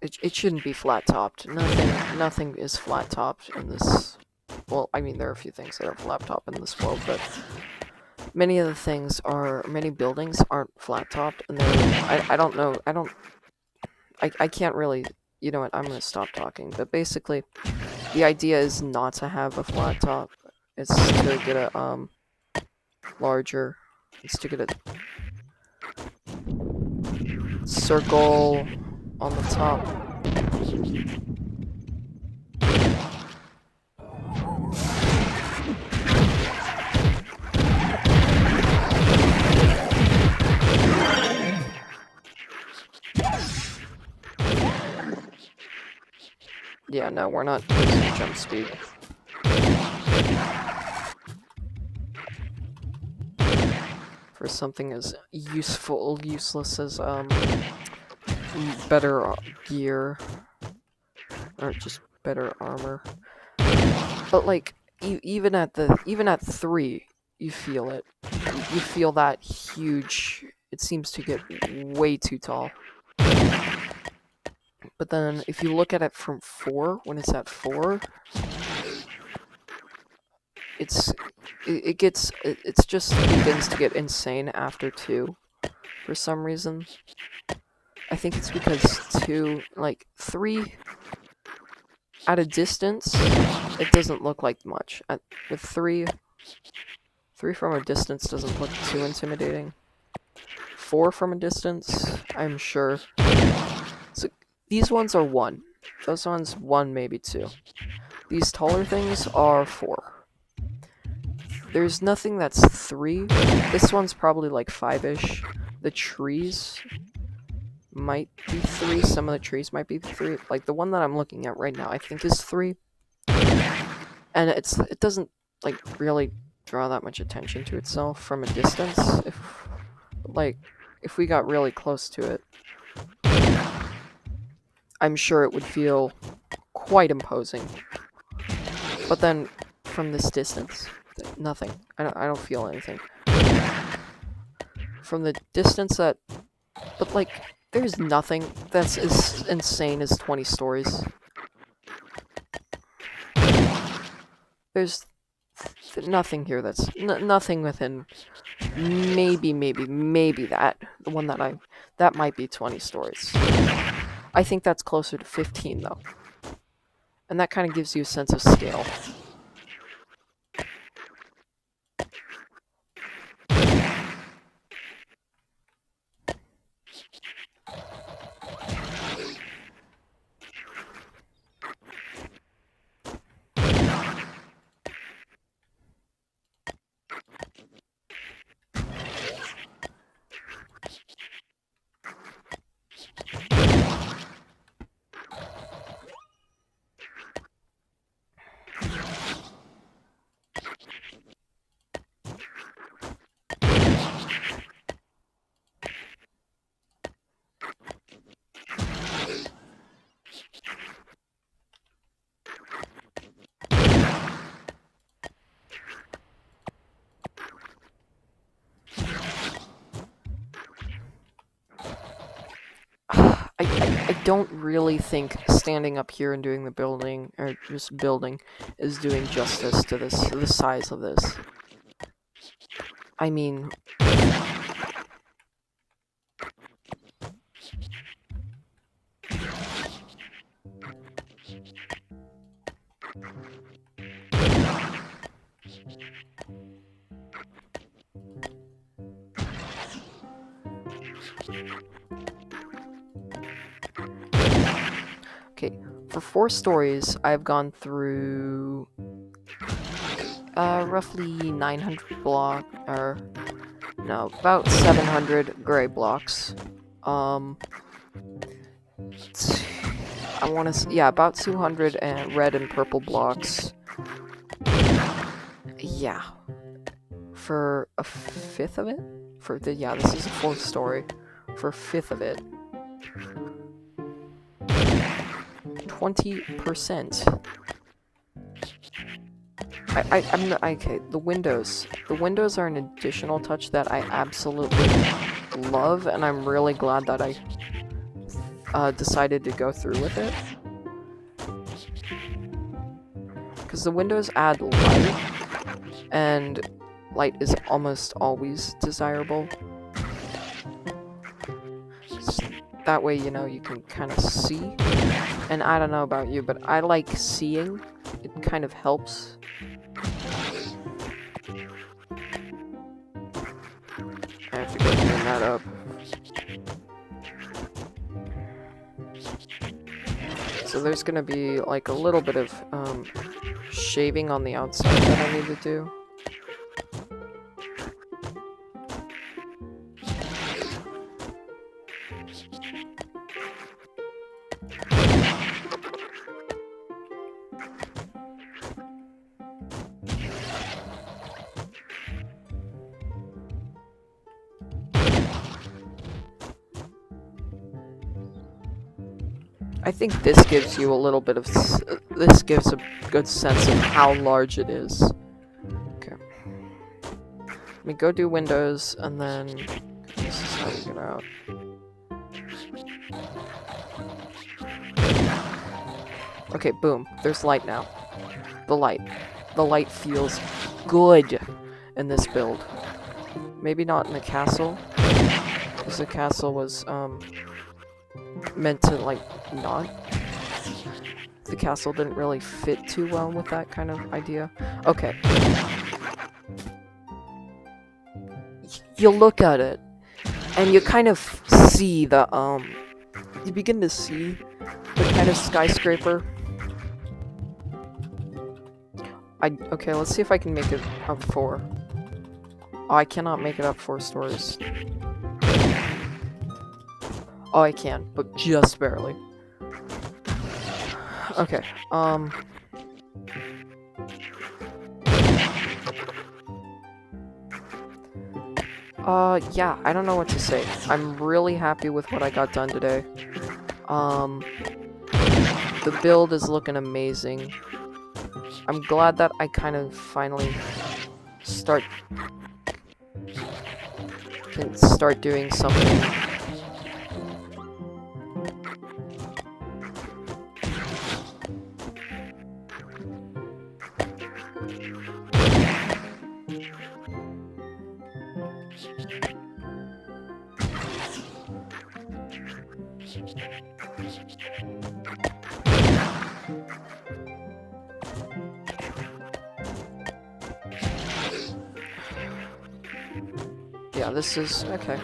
It shouldn't be flat topped. Nothing is flat topped in this. Well, I mean, there are a few things that are flat top in this world, but many buildings aren't flat topped, and I don't know. I can't really. You know what? I'm gonna stop talking. But basically, the idea is not to have a flat top. It's to get a larger. It's to get a circle on the top. Yeah, no, we're not using jump speed. For something as useless as better gear, or just better armor. But like, even at 3, you feel it. You feel that huge. It seems to get way too tall. But then, if you look at it from 4, when it's at 4, it just begins to get insane after 2, for some reason. I think it's because 3, at a distance, it doesn't look like much. With 3 from a distance doesn't look too intimidating. 4 from a distance, I'm sure. So these ones are 1. Those ones 1, maybe 2. These taller things are 4. There's nothing that's 3. This one's probably like 5-ish. The trees might be 3. Some of the trees might be 3. Like the one that I'm looking at right now, I think is 3. And it doesn't like really draw that much attention to itself from a distance. If we got really close to it, I'm sure it would feel quite imposing. But then from this distance, nothing. I don't feel anything. From the distance but like, there's nothing that's as insane as 20 stories. There's nothing here that's nothing within maybe that. The one that might be 20 stories. I think that's closer to 15 though. And that kind of gives you a sense of scale. I don't really think standing up here and doing the building, or just building, is doing justice to the size of this. I mean... Okay, for 4 stories, I've gone through roughly 900 or no, about 700 gray blocks. I want to, yeah, about 200 red and purple blocks. Yeah, for a fifth of it. Yeah, this is a 4th story. For a fifth of it, 20%. I'm not, okay. The windows are an additional touch that I absolutely love, and I'm really glad that I decided to go through with it. Because the windows add light, and light is almost always desirable. That way, you know, you can kind of see. And I don't know about you, but I like seeing. It kind of helps. I have to go clean that up. So there's gonna be like a little bit of shaving on the outside that I need to do. I think this gives you a little bit of... this gives a good sense of how large it is. Okay. Let me go do windows, and then... this is how we get out. Okay, boom. There's light now. The light. The light feels good in this build. Maybe not in the castle, because the castle was, meant to, like, not. The castle didn't really fit too well with that kind of idea. Okay. You look at it, and you kind of see the, you begin to see the kind of skyscraper. Okay, let's see if I can make it up 4. Oh, I cannot make it up 4 stories. Oh, I can, but just barely. Okay, yeah, I don't know what to say. I'm really happy with what I got done today. The build is looking amazing. I'm glad that I kind of finally can start doing something. Yeah, this is okay.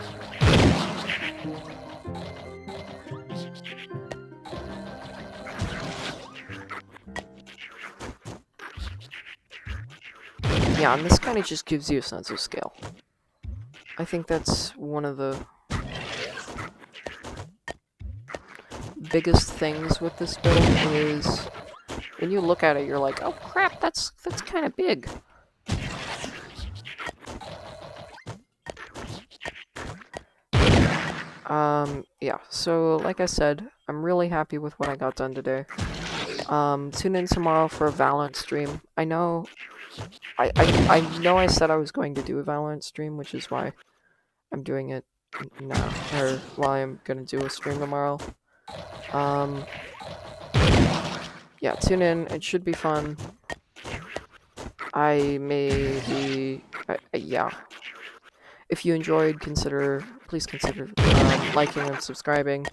Yeah, and this kind of just gives you a sense of scale. I think that's one of the biggest things with this build is when you look at it, you're like, oh crap, that's kind of big. Yeah, so like I said, I'm really happy with what I got done today. Tune in tomorrow for a Valorant stream. I know I said I was going to do a Valorant stream, which is why I'm doing it now, or why I'm gonna do a stream tomorrow. Yeah, tune in, it should be fun. I may be, yeah. if you enjoyed, please consider liking and subscribing.